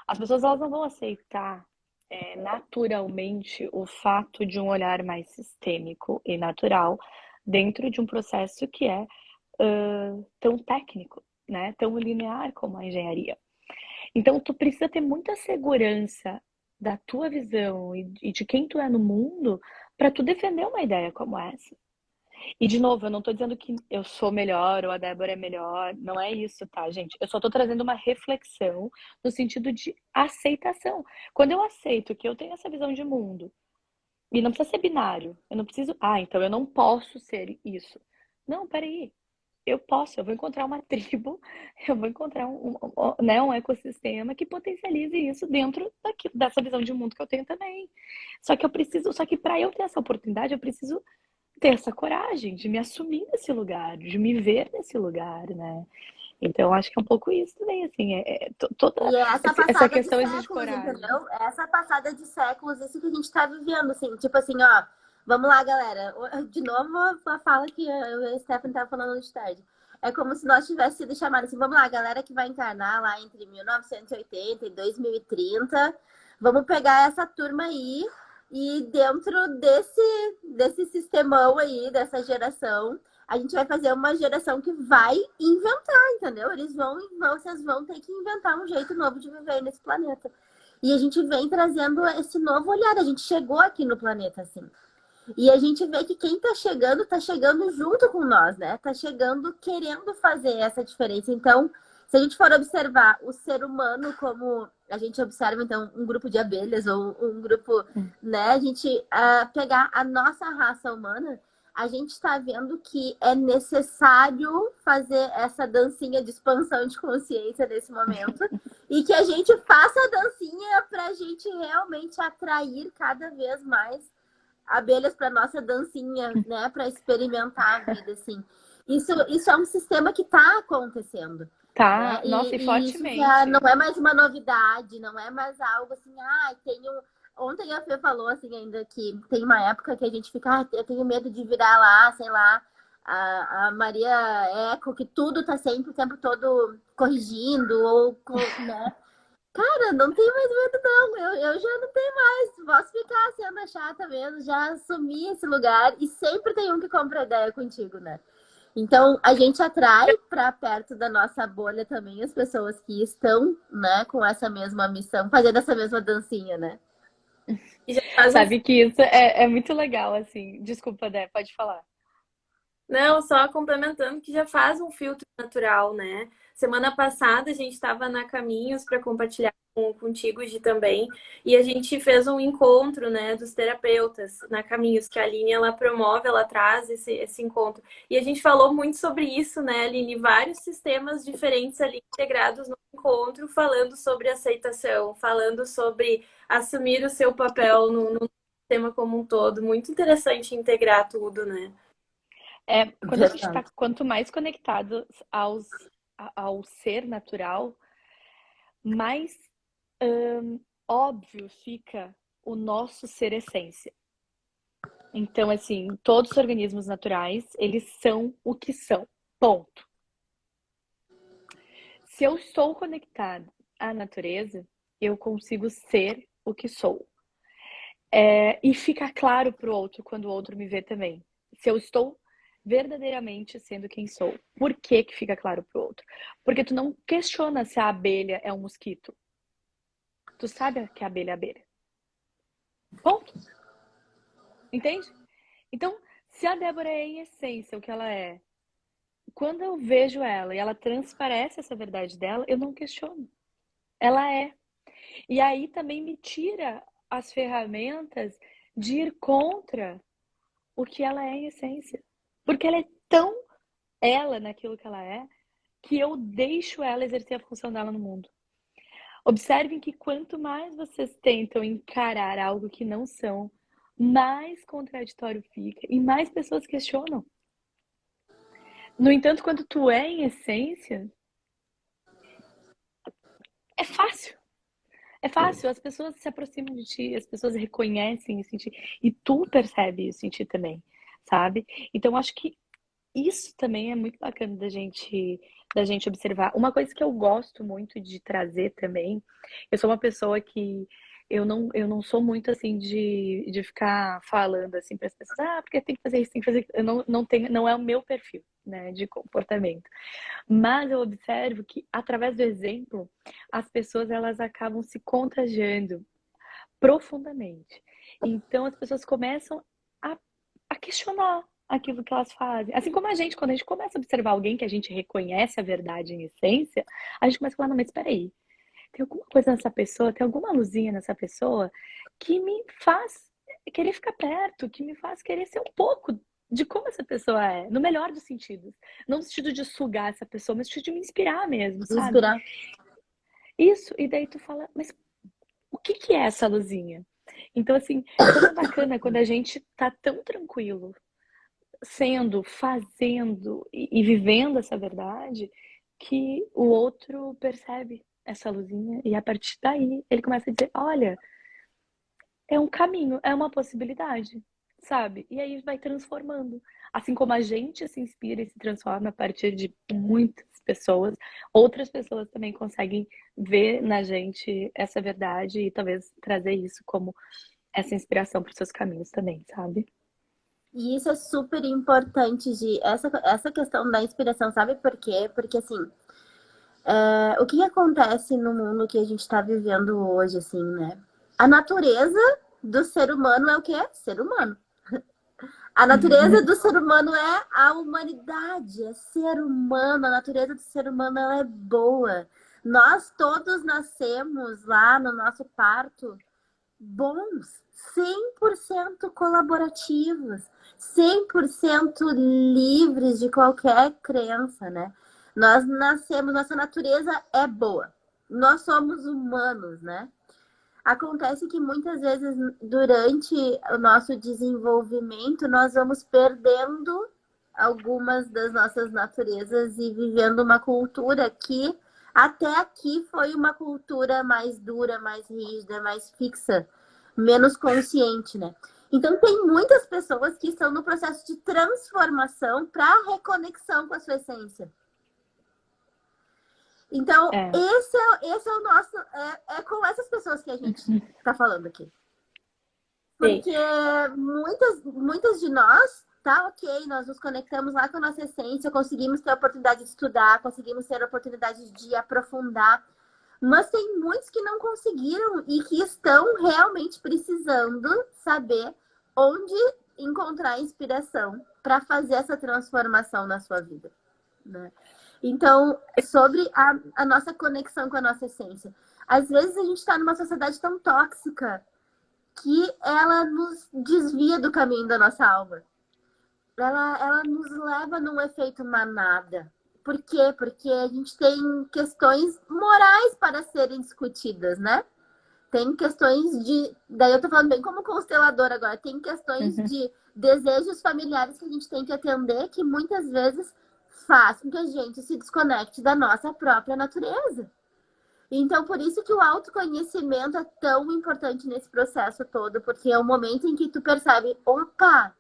As pessoas elas não vão aceitar naturalmente o fato de um olhar mais sistêmico e natural dentro de um processo que é tão técnico, né? Tão linear como a engenharia. Então, tu precisa ter muita segurança da tua visão e de quem tu é no mundo para tu defender uma ideia como essa. E, de novo, eu não tô dizendo que eu sou melhor ou a Débora é melhor, não é isso, tá, gente? Eu só tô trazendo uma reflexão no sentido de aceitação. Quando eu aceito que eu tenho essa visão de mundo, e não precisa ser binário, eu não preciso, então eu não posso ser isso. Não, peraí, eu vou encontrar uma tribo, eu vou encontrar né, um ecossistema que potencialize isso dentro dessa visão de mundo que eu tenho também. Só que para eu ter essa oportunidade, eu preciso ter essa coragem de me assumir nesse lugar, de me ver nesse lugar, né? Então, acho que é um pouco isso também, assim, toda E é essa essa passada de questão exige séculos, coragem. entendeu? É essa passada de séculos, isso que a gente tá vivendo, assim, tipo assim, ó, vamos lá, galera. De novo, a fala que eu e a Stephanie tava falando de tarde. É como se nós tivéssemos sido chamados assim, vamos lá, galera que vai encarnar lá entre 1980 e 2030, vamos pegar essa turma aí e dentro desse sistemão aí, dessa geração, a gente vai fazer uma geração que vai inventar, entendeu? Vocês vão ter que inventar um jeito novo de viver nesse planeta. E a gente vem trazendo esse novo olhar. A gente chegou aqui no planeta, assim. E a gente vê que quem tá chegando junto com nós, né? Tá chegando querendo fazer essa diferença. Então, se a gente for observar o ser humano como a gente observa, então, um grupo de abelhas ou um grupo, né? A gente pegar a nossa raça humana, a gente está vendo que é necessário fazer essa dancinha de expansão de consciência nesse momento e que a gente faça a dancinha para a gente realmente atrair cada vez mais abelhas para nossa dancinha, né? Para experimentar a vida, assim. Isso é um sistema que está acontecendo. Né? Tá, nossa, e E isso já não fortemente. é mais uma novidade, não é mais algo assim, Ontem a Fê falou assim ainda que tem uma época que a gente fica, eu tenho medo de virar lá, sei lá, a Maria Eco, que tudo tá sempre o tempo todo corrigindo, né? Cara, não tenho mais medo, não. Eu já não tenho mais. Posso ficar sendo a chata mesmo, já assumi esse lugar e sempre tem um que compra ideia contigo, né? Então, a gente atrai para perto da nossa bolha também as pessoas que estão, né, com essa mesma missão, fazendo essa mesma dancinha, né? E já faz um... Sabe que isso é muito legal, assim. Desculpa, Dé, pode falar. Não, só complementando que já faz um filtro natural, né? Semana passada a gente estava na Caminhos para compartilhar contigo, Gi, também, e a gente fez um encontro, né, dos terapeutas na Caminhos, que a Aline, ela promove, ela traz esse encontro. E a gente falou muito sobre isso, né, Aline? Vários sistemas diferentes ali integrados no encontro, falando sobre aceitação, falando sobre assumir o seu papel no sistema como um todo. Muito interessante integrar tudo, né? Quando a gente está quanto mais conectado ao ser natural, mais óbvio fica o nosso ser essência. Então, assim, todos os organismos naturais, eles são o que são. Ponto. Se eu estou conectado à natureza, eu consigo ser o que sou. E fica claro para o outro quando o outro me vê também. Se eu estou verdadeiramente sendo quem sou. Por que que fica claro para o outro? Porque tu não questiona se a abelha é um mosquito. Tu sabe que a abelha é abelha. Ponto. Entende? Então, se a Débora é em essência o que ela é, quando eu vejo ela e ela transparece essa verdade dela, eu não questiono. Ela é. E aí também me tira as ferramentas de ir contra o que ela é em essência. Porque ela é tão ela naquilo que ela é, que eu deixo ela exercer a função dela no mundo. Observem que quanto mais vocês tentam encarar algo que não são, mais contraditório fica e mais pessoas questionam. No entanto, quando tu é em essência, é fácil. É fácil, as pessoas se aproximam de ti, as pessoas reconhecem isso em ti, e tu percebe isso em ti também, sabe? Então, acho que isso também é muito bacana da gente observar. Uma coisa que eu gosto muito de trazer também, eu sou uma pessoa que eu não sou muito assim de ficar falando assim para as pessoas, porque tem que fazer isso, tem que fazer aquilo. Eu não tenho, não é o meu perfil, né, de comportamento. Mas eu observo que através do exemplo, as pessoas elas acabam se contagiando profundamente. Então as pessoas começam a, a questionar aquilo que elas fazem. Assim como a gente, quando a gente começa a observar alguém que a gente reconhece a verdade em essência, a gente começa a falar, não, mas espera aí, tem alguma coisa nessa pessoa, tem alguma luzinha nessa pessoa que me faz querer ficar perto, que me faz querer ser um pouco de como essa pessoa é, no melhor dos sentidos. Não no sentido de sugar essa pessoa, mas no sentido de me inspirar mesmo, sabe? Inspirar. Isso, e daí tu fala, mas o que que é essa luzinha? Então, assim, como é bacana quando a gente tá tão tranquilo sendo, fazendo e vivendo essa verdade que o outro percebe essa luzinha e a partir daí ele começa a dizer, olha, é um caminho, é uma possibilidade, sabe? E aí vai transformando. Assim como a gente se inspira e se transforma a partir de muitas pessoas, outras pessoas também conseguem ver na gente essa verdade e talvez trazer isso como essa inspiração para os seus caminhos também, sabe? E isso é super importante, essa questão da inspiração, sabe por quê? Porque assim, o que acontece no mundo que a gente está vivendo hoje, assim, né? A natureza do ser humano é o que é? Ser humano. A natureza do ser humano é a humanidade, é ser humano. A natureza do ser humano ela é boa. Nós todos nascemos lá no nosso parto bons, 100% colaborativos, 100% livres de qualquer crença, né? Nós nascemos, nossa natureza é boa. Nós somos humanos, né? Acontece que muitas vezes durante o nosso desenvolvimento nós vamos perdendo algumas das nossas naturezas e vivendo uma cultura que até aqui foi uma cultura mais dura, mais rígida, mais fixa, menos consciente, né? Então tem muitas pessoas que estão no processo de transformação para reconexão com a sua essência. Então, esse é o nosso. É com essas pessoas que a gente está falando aqui. Porque muitas de nós, tá ok, nós nos conectamos lá com a nossa essência, conseguimos ter a oportunidade de estudar, conseguimos ter a oportunidade de aprofundar. Mas tem muitos que não conseguiram e que estão realmente precisando saber onde encontrar inspiração para fazer essa transformação na sua vida, né? Então, sobre a nossa conexão com a nossa essência. Às vezes a gente está numa sociedade tão tóxica que ela nos desvia do caminho da nossa alma. Ela nos leva num efeito manada. Por quê? Porque a gente tem questões morais para serem discutidas, né? Tem questões de... Daí eu tô falando bem como constelador agora. Tem questões de desejos familiares que a gente tem que atender que muitas vezes faz com que a gente se desconecte da nossa própria natureza. Então, por isso que o autoconhecimento é tão importante nesse processo todo, porque é o momento em que tu percebe, opa,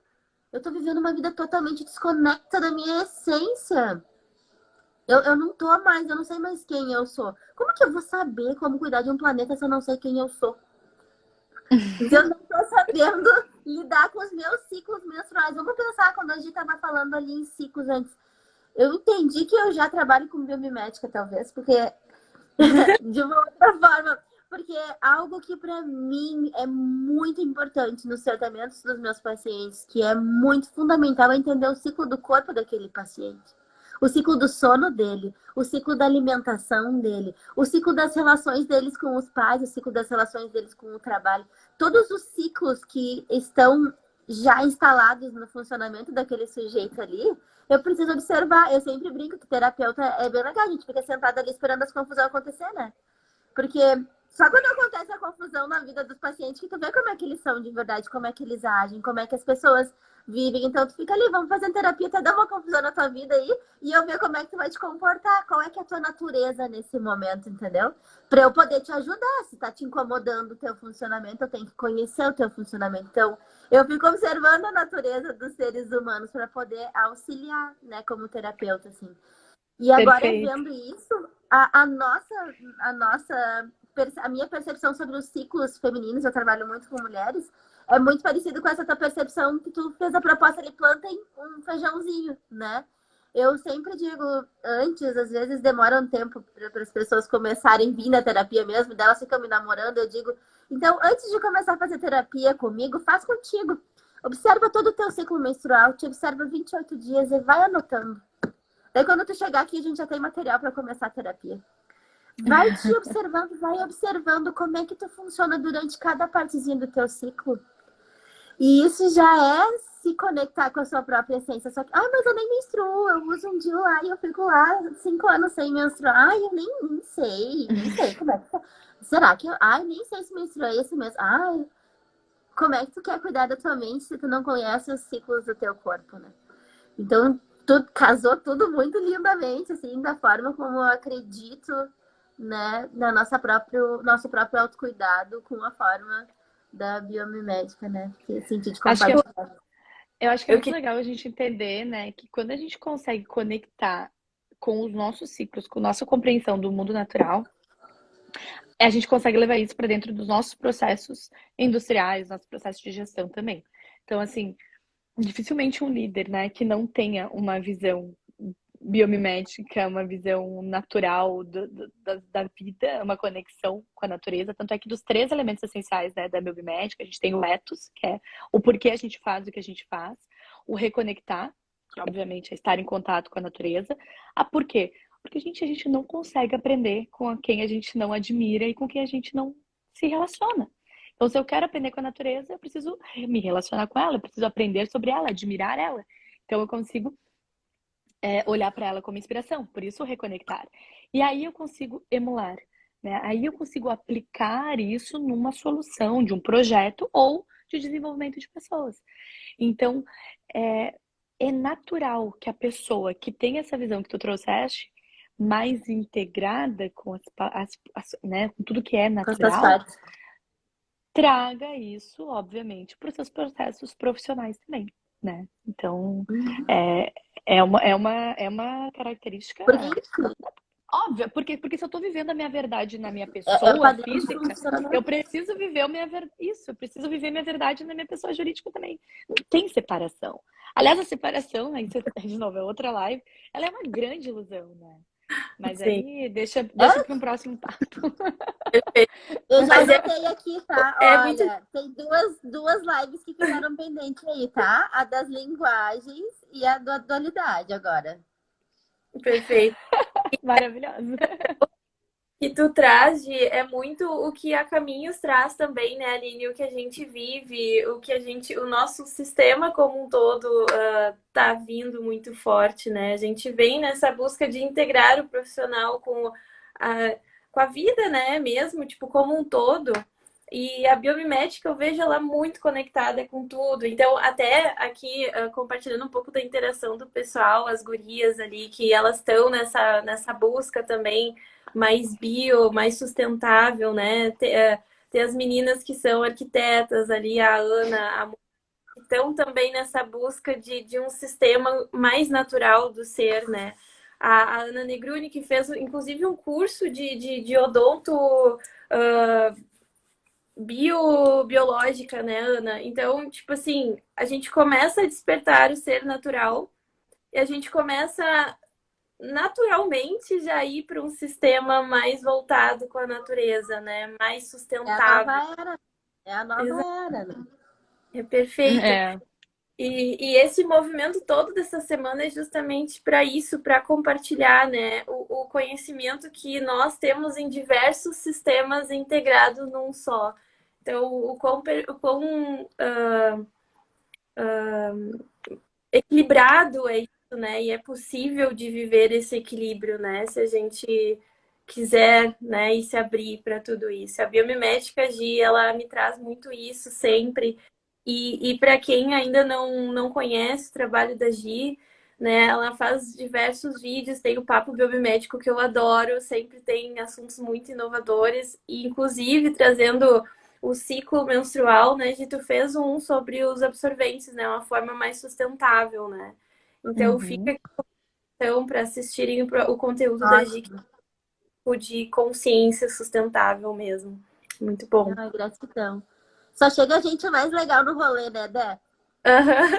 eu tô vivendo uma vida totalmente desconecta da minha essência. Eu não tô mais, eu não sei mais quem eu sou. Como que eu vou saber como cuidar de um planeta se eu não sei quem eu sou? Se eu não tô sabendo lidar com os meus ciclos menstruais. Vamos pensar, quando a gente tava falando ali em ciclos antes. Eu entendi que eu já trabalho com biomimética, talvez, porque de uma outra forma, porque algo que para mim é muito importante nos tratamentos dos meus pacientes, que é muito fundamental, é entender o ciclo do corpo daquele paciente. O ciclo do sono dele, o ciclo da alimentação dele, o ciclo das relações deles com os pais, o ciclo das relações deles com o trabalho. Todos os ciclos que estão já instalados no funcionamento daquele sujeito ali, eu preciso observar. Eu sempre brinco que terapeuta é bem legal, a gente fica sentado ali esperando as confusões acontecer, né? Porque só quando acontece a confusão na vida dos pacientes que tu vê como é que eles são de verdade, como é que eles agem, como é que as pessoas vivem. Então tu fica ali, vamos fazer terapia até dar uma confusão na tua vida aí e eu ver como é que tu vai te comportar, qual é que é a tua natureza nesse momento, entendeu? Para eu poder te ajudar. Se tá te incomodando o teu funcionamento, eu tenho que conhecer o teu funcionamento. Então, eu fico observando a natureza dos seres humanos para poder auxiliar, né, como terapeuta, assim. E agora, Perfeito. vendo isso, a minha percepção sobre os ciclos femininos, eu trabalho muito com mulheres, é muito parecido com essa tua percepção que tu fez a proposta de plantem um feijãozinho, né? Eu sempre digo, antes, às vezes demora um tempo para as pessoas começarem a vir na terapia mesmo, delas ficam me namorando, eu digo, então, antes de começar a fazer terapia comigo, faz contigo. Observa todo o teu ciclo menstrual, te observa 28 dias e vai anotando. Daí quando tu chegar aqui, a gente já tem material para começar a terapia. Vai te observando, vai observando como é que tu funciona durante cada partezinha do teu ciclo. E isso já é se conectar com a sua própria essência. Só que, mas eu nem menstruo, eu uso um DIU lá e eu fico lá 5 anos sem menstruar. Eu nem sei como é que tá. Será que nem sei se menstruei esse mês. Como é que tu quer cuidar da tua mente se tu não conhece os ciclos do teu corpo, né? Então, casou tudo muito lindamente, assim, da forma como eu acredito, né, na nosso próprio autocuidado com a forma da biomimética, né? Que senti de Acho que compartilhar. eu acho que é Eu muito que legal a gente entender, né, que quando a gente consegue conectar com os nossos ciclos, com a nossa compreensão do mundo natural, a gente consegue levar isso para dentro dos nossos processos industriais, nossos processos de gestão também. Então, assim, dificilmente um líder, né, que não tenha uma visão biomimética, uma visão natural da vida, uma conexão com a natureza. Tanto é que dos 3 elementos essenciais, né, da biomimética, a gente tem o ethos, que é o porquê a gente faz o que a gente faz, o reconectar, que obviamente é estar em contato com a natureza, a porquê? Porque a gente não consegue aprender com quem a gente não admira e com quem a gente não se relaciona. Então, se eu quero aprender com a natureza, eu preciso me relacionar com ela, eu preciso aprender sobre ela, admirar ela. Então, eu consigo olhar para ela como inspiração, por isso reconectar. E aí eu consigo emular, né? Aí eu consigo aplicar isso numa solução de um projeto ou de desenvolvimento de pessoas. Então, é natural que a pessoa que tem essa visão que tu trouxeste, mais integrada com né, com tudo que é Com essas natural, partes. traga isso, obviamente, para os seus processos profissionais também, né? Então, é, é uma característica Porque isso óbvia, porque se eu estou vivendo a minha verdade na minha é o pessoa padrão de física, eu funcionamento. preciso viver isso, eu preciso viver minha verdade na minha pessoa jurídica também. Não tem separação. Aliás, a separação, aí, de novo, é outra live, ela é uma grande ilusão, né? Mas sim, aí deixa É, para um próximo papo. perfeito. eu já Mas anotei aqui, tá? é muito Olha, tem duas lives que ficaram pendentes aí, tá? A das linguagens e a da dualidade agora. perfeito. Maravilhoso. Que tu traz é muito o que a Caminhos traz também, né, Aline? O que a gente vive, o nosso sistema como um todo tá vindo muito forte, né? A gente vem nessa busca de integrar o profissional com a vida, né, mesmo, tipo, como um todo. E a biomimética eu vejo ela muito conectada com tudo. Então, até aqui, compartilhando um pouco da interação do pessoal, as gurias ali, que elas estão nessa busca também mais bio, mais sustentável, né? Ter as meninas que são arquitetas ali, a Ana, a que estão também nessa busca de um sistema mais natural do ser, né? A Ana Negruni, que fez inclusive um curso de odonto biológica, né, Ana? Então, tipo assim, a gente começa a despertar o ser natural e a gente começa naturalmente já ir para um sistema mais voltado com a natureza, né? Mais É a nova sustentável. era. É a nova Exato, era, né? é perfeito. É. E esse movimento todo dessa semana é justamente para isso, para compartilhar, né, o conhecimento que nós temos em diversos sistemas integrados num só. Então, o quão equilibrado é isso, né? E é possível de viver esse equilíbrio, né? Se a gente quiser, né, e se abrir para tudo isso. A biomimética, Gi, ela me traz muito isso sempre. E para quem ainda não conhece o trabalho da Gi, né, ela faz diversos vídeos, tem o Papo Biomimético que eu adoro, sempre tem assuntos muito inovadores, e inclusive trazendo o ciclo menstrual, né, Gi, tu fez um sobre os absorventes, né, uma forma mais sustentável, né? Então fica Uhum. aqui então para assistirem o conteúdo da Gi, que Ótimo. é de consciência sustentável mesmo. Muito bom. Ai, gratidão. Só chega gente mais legal no rolê, né, Dé? Aham.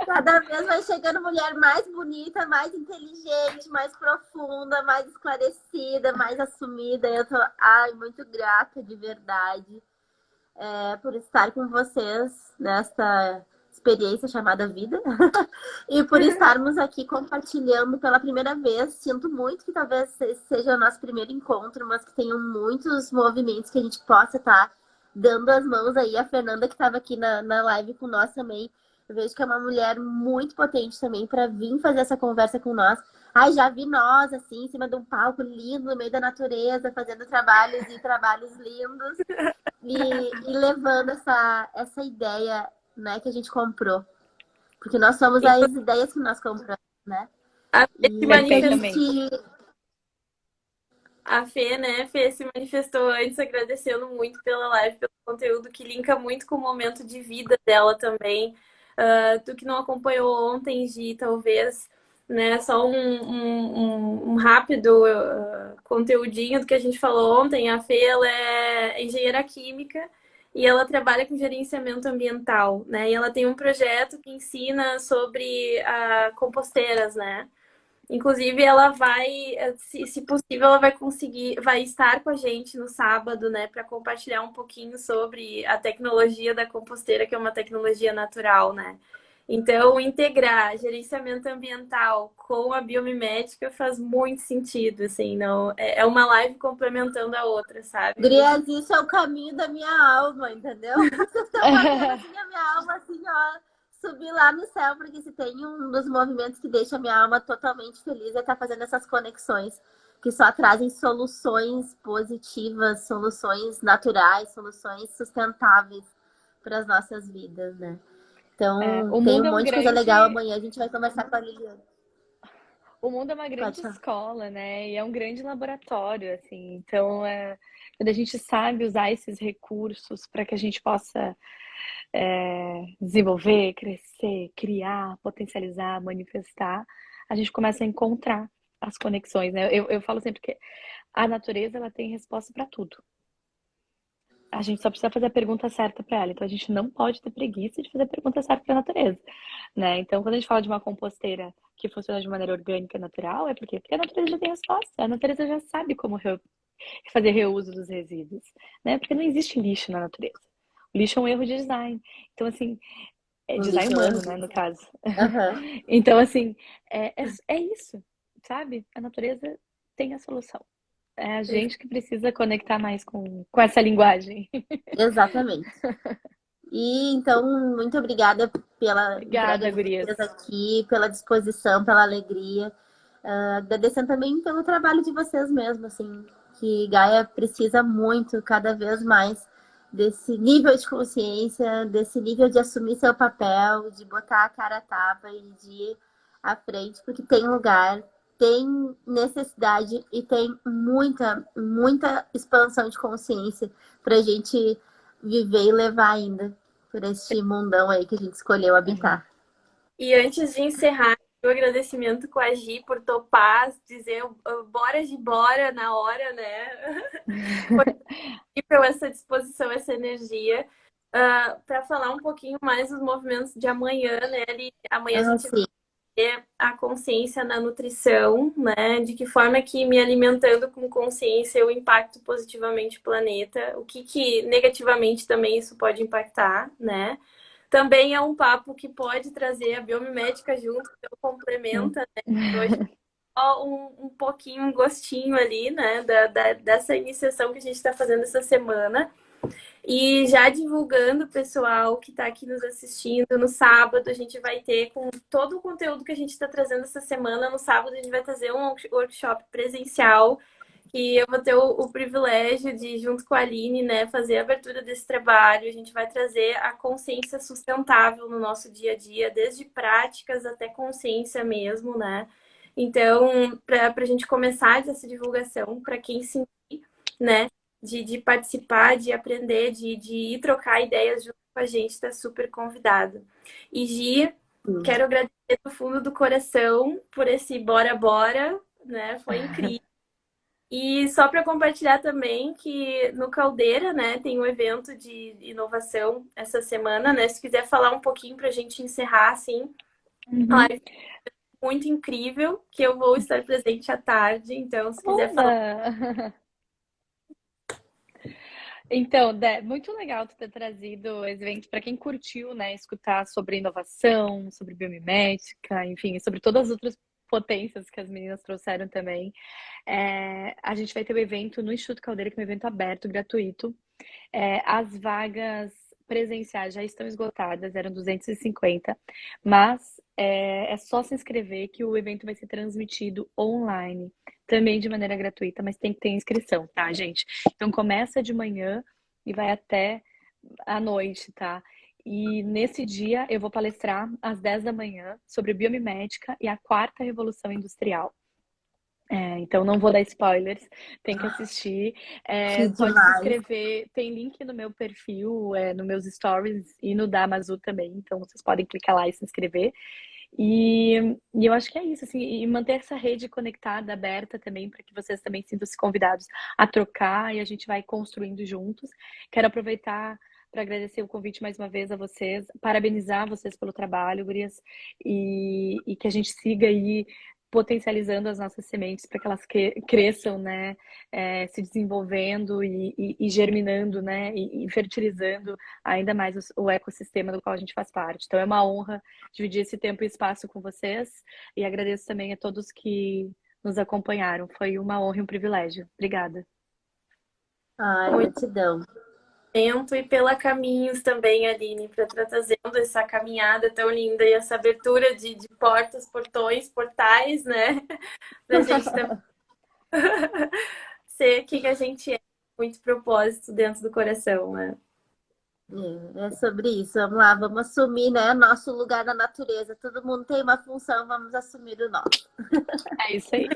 Cada vez vai chegando mulher mais bonita, mais inteligente, mais profunda, mais esclarecida, mais assumida. Eu tô, ai, muito grata de verdade por estar com vocês nesta experiência chamada vida e por estarmos aqui compartilhando pela primeira vez. Sinto muito que talvez seja o nosso primeiro encontro, mas que tenham muitos movimentos que a gente possa estar dando as mãos aí. A Fernanda, que estava aqui na live com nós também, eu vejo que é uma mulher muito potente também para vir fazer essa conversa com nós. Ai, já vi nós, assim, em cima de um palco lindo, no meio da natureza, fazendo trabalhos e trabalhos lindos e levando essa ideia, né, que a gente comprou. Porque nós somos as ideias que nós compramos, né? A Fê se E a manifestou, Perfeitamente. gente... a Fê, né? Fê se manifestou antes, agradecendo muito pela live, pelo conteúdo que linka muito com o momento de vida dela também. Tu que não acompanhou ontem, Gi, talvez, né? Só um rápido conteúdinho do que a gente falou ontem. A Fê, ela é engenheira química e ela trabalha com gerenciamento ambiental, né? E ela tem um projeto que ensina sobre composteiras, né? Inclusive, ela vai, se possível, ela vai conseguir, vai estar com a gente no sábado, né, para compartilhar um pouquinho sobre a tecnologia da composteira, que é uma tecnologia natural, né? Então, integrar gerenciamento ambiental com a biomimética faz muito sentido, assim, não, é uma live complementando a outra, sabe? Gurias, isso é o caminho da minha alma, entendeu? Vocês estão fazendo assim a minha alma, assim, ó, subir lá no céu, porque se tem um dos movimentos que deixa a minha alma totalmente feliz é estar fazendo essas conexões que só trazem soluções positivas, soluções naturais, soluções sustentáveis para as nossas vidas, né? Então, O tem mundo um é um monte de coisa legal grande, amanhã. A gente vai conversar com a Liliane. o mundo é uma Pode grande falar. escola, né? E é um grande laboratório, assim. Então, quando a gente sabe usar esses recursos para que a gente possa desenvolver, crescer, criar, potencializar, manifestar, a gente começa a encontrar as conexões, né? Eu falo sempre que a natureza ela tem resposta para tudo. A gente só precisa fazer a pergunta certa para ela. Então a gente não pode ter preguiça de fazer a pergunta certa para a natureza, né? Então quando a gente fala de uma composteira que funciona de maneira orgânica e natural, é porque a natureza já tem resposta. A natureza já sabe como fazer reuso dos resíduos, né? Porque não existe lixo na natureza. O lixo é um erro de design. Então assim, é Um design lixo, um humano, erro né, no disso. caso. Aham. Então assim, é isso, sabe? A natureza tem a solução. É a gente que precisa conectar mais com essa linguagem. Exatamente. E então, muito obrigada pela entrega Obrigada, de gurias. vocês aqui, pela disposição, pela alegria. Agradecendo também pelo trabalho de vocês mesmo, assim, que Gaia precisa muito, cada vez mais, desse nível de consciência, desse nível de assumir seu papel, de botar a cara a tapa e de ir à frente, porque tem lugar, tem necessidade e tem muita, muita expansão de consciência para a gente viver e levar ainda por este mundão aí que a gente escolheu habitar. E antes de encerrar, o agradecimento com a Gi por topar, dizer bora de bora na hora, né? Foi incrível essa disposição, essa energia. Para falar um pouquinho mais dos movimentos de amanhã, né? Amanhã a gente vai Sim, ter a consciência na nutrição, né? De que forma que me alimentando com consciência eu impacto positivamente o planeta, o que negativamente também isso pode impactar, né? Também é um papo que pode trazer a biomimética junto, então complementa, né? Hoje só um pouquinho, um gostinho ali, né? Dessa iniciação que a gente está fazendo essa semana. E já divulgando, pessoal que está aqui nos assistindo, no sábado a gente vai ter, com todo o conteúdo que a gente está trazendo essa semana, no sábado a gente vai trazer um workshop presencial que eu vou ter o privilégio de, junto com a Aline, né, fazer a abertura desse trabalho. A gente vai trazer a consciência sustentável no nosso dia a dia, desde práticas até consciência mesmo, né? Então, para a gente começar essa divulgação, para quem se, né, de participar, de aprender, de ir trocar ideias junto com a gente, está super convidado. E Gi, sim. quero agradecer do fundo do coração por esse bora bora, né? Foi incrível. E só para compartilhar também que no Caldeira, né, tem um evento de inovação essa semana, né? Se quiser falar um pouquinho para a gente encerrar, assim, Uhum. muito incrível, que eu vou estar presente à tarde, então se quiser falar. Oba! Então, Dé, muito legal tu ter trazido esse evento para quem curtiu, né, escutar sobre inovação, sobre biomimética, enfim, sobre todas as outras potências que as meninas trouxeram também. A gente vai ter o evento no Instituto Caldeira, que é um evento aberto, gratuito. As vagas presenciais já estão esgotadas, eram 250, mas é só se inscrever que o evento vai ser transmitido online, também de maneira gratuita, mas tem que ter inscrição, tá, gente? Então começa de manhã e vai até à noite, tá? E nesse dia eu vou palestrar às 10 da manhã sobre biomimética e a quarta revolução industrial. Então não vou dar spoilers, tem que assistir. Que Pode se demais. inscrever, tem link no meu perfil, nos meus stories e no da Amazu também, então vocês podem clicar lá e se inscrever. E eu acho que é isso, assim, e manter essa rede conectada, aberta também, para que vocês também sintam-se convidados a trocar e a gente vai construindo juntos. Quero aproveitar para agradecer o convite mais uma vez a vocês, parabenizar vocês pelo trabalho, gurias, e que a gente siga aí potencializando as nossas sementes para que elas cresçam, né, se desenvolvendo e germinando, né, e fertilizando ainda mais o ecossistema do qual a gente faz parte. Então é uma honra dividir esse tempo e espaço com vocês e agradeço também a todos que nos acompanharam. Foi uma honra e um privilégio. Obrigada. Ai, Muito gratidão. momento e pela Caminhos também, Aline, para estar trazendo essa caminhada tão linda e essa abertura de portas, portões, portais, né? Pra gente também ser quem a gente é, muito propósito dentro do coração, né? É sobre isso. Vamos lá, vamos assumir, né, nosso lugar na natureza. Todo mundo tem uma função, vamos assumir o nosso. É isso aí.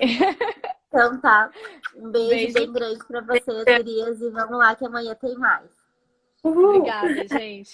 Então tá. Um beijo Beijo. bem grande para vocês, gurias, e vamos lá que amanhã tem mais. Uhul. Obrigada, gente.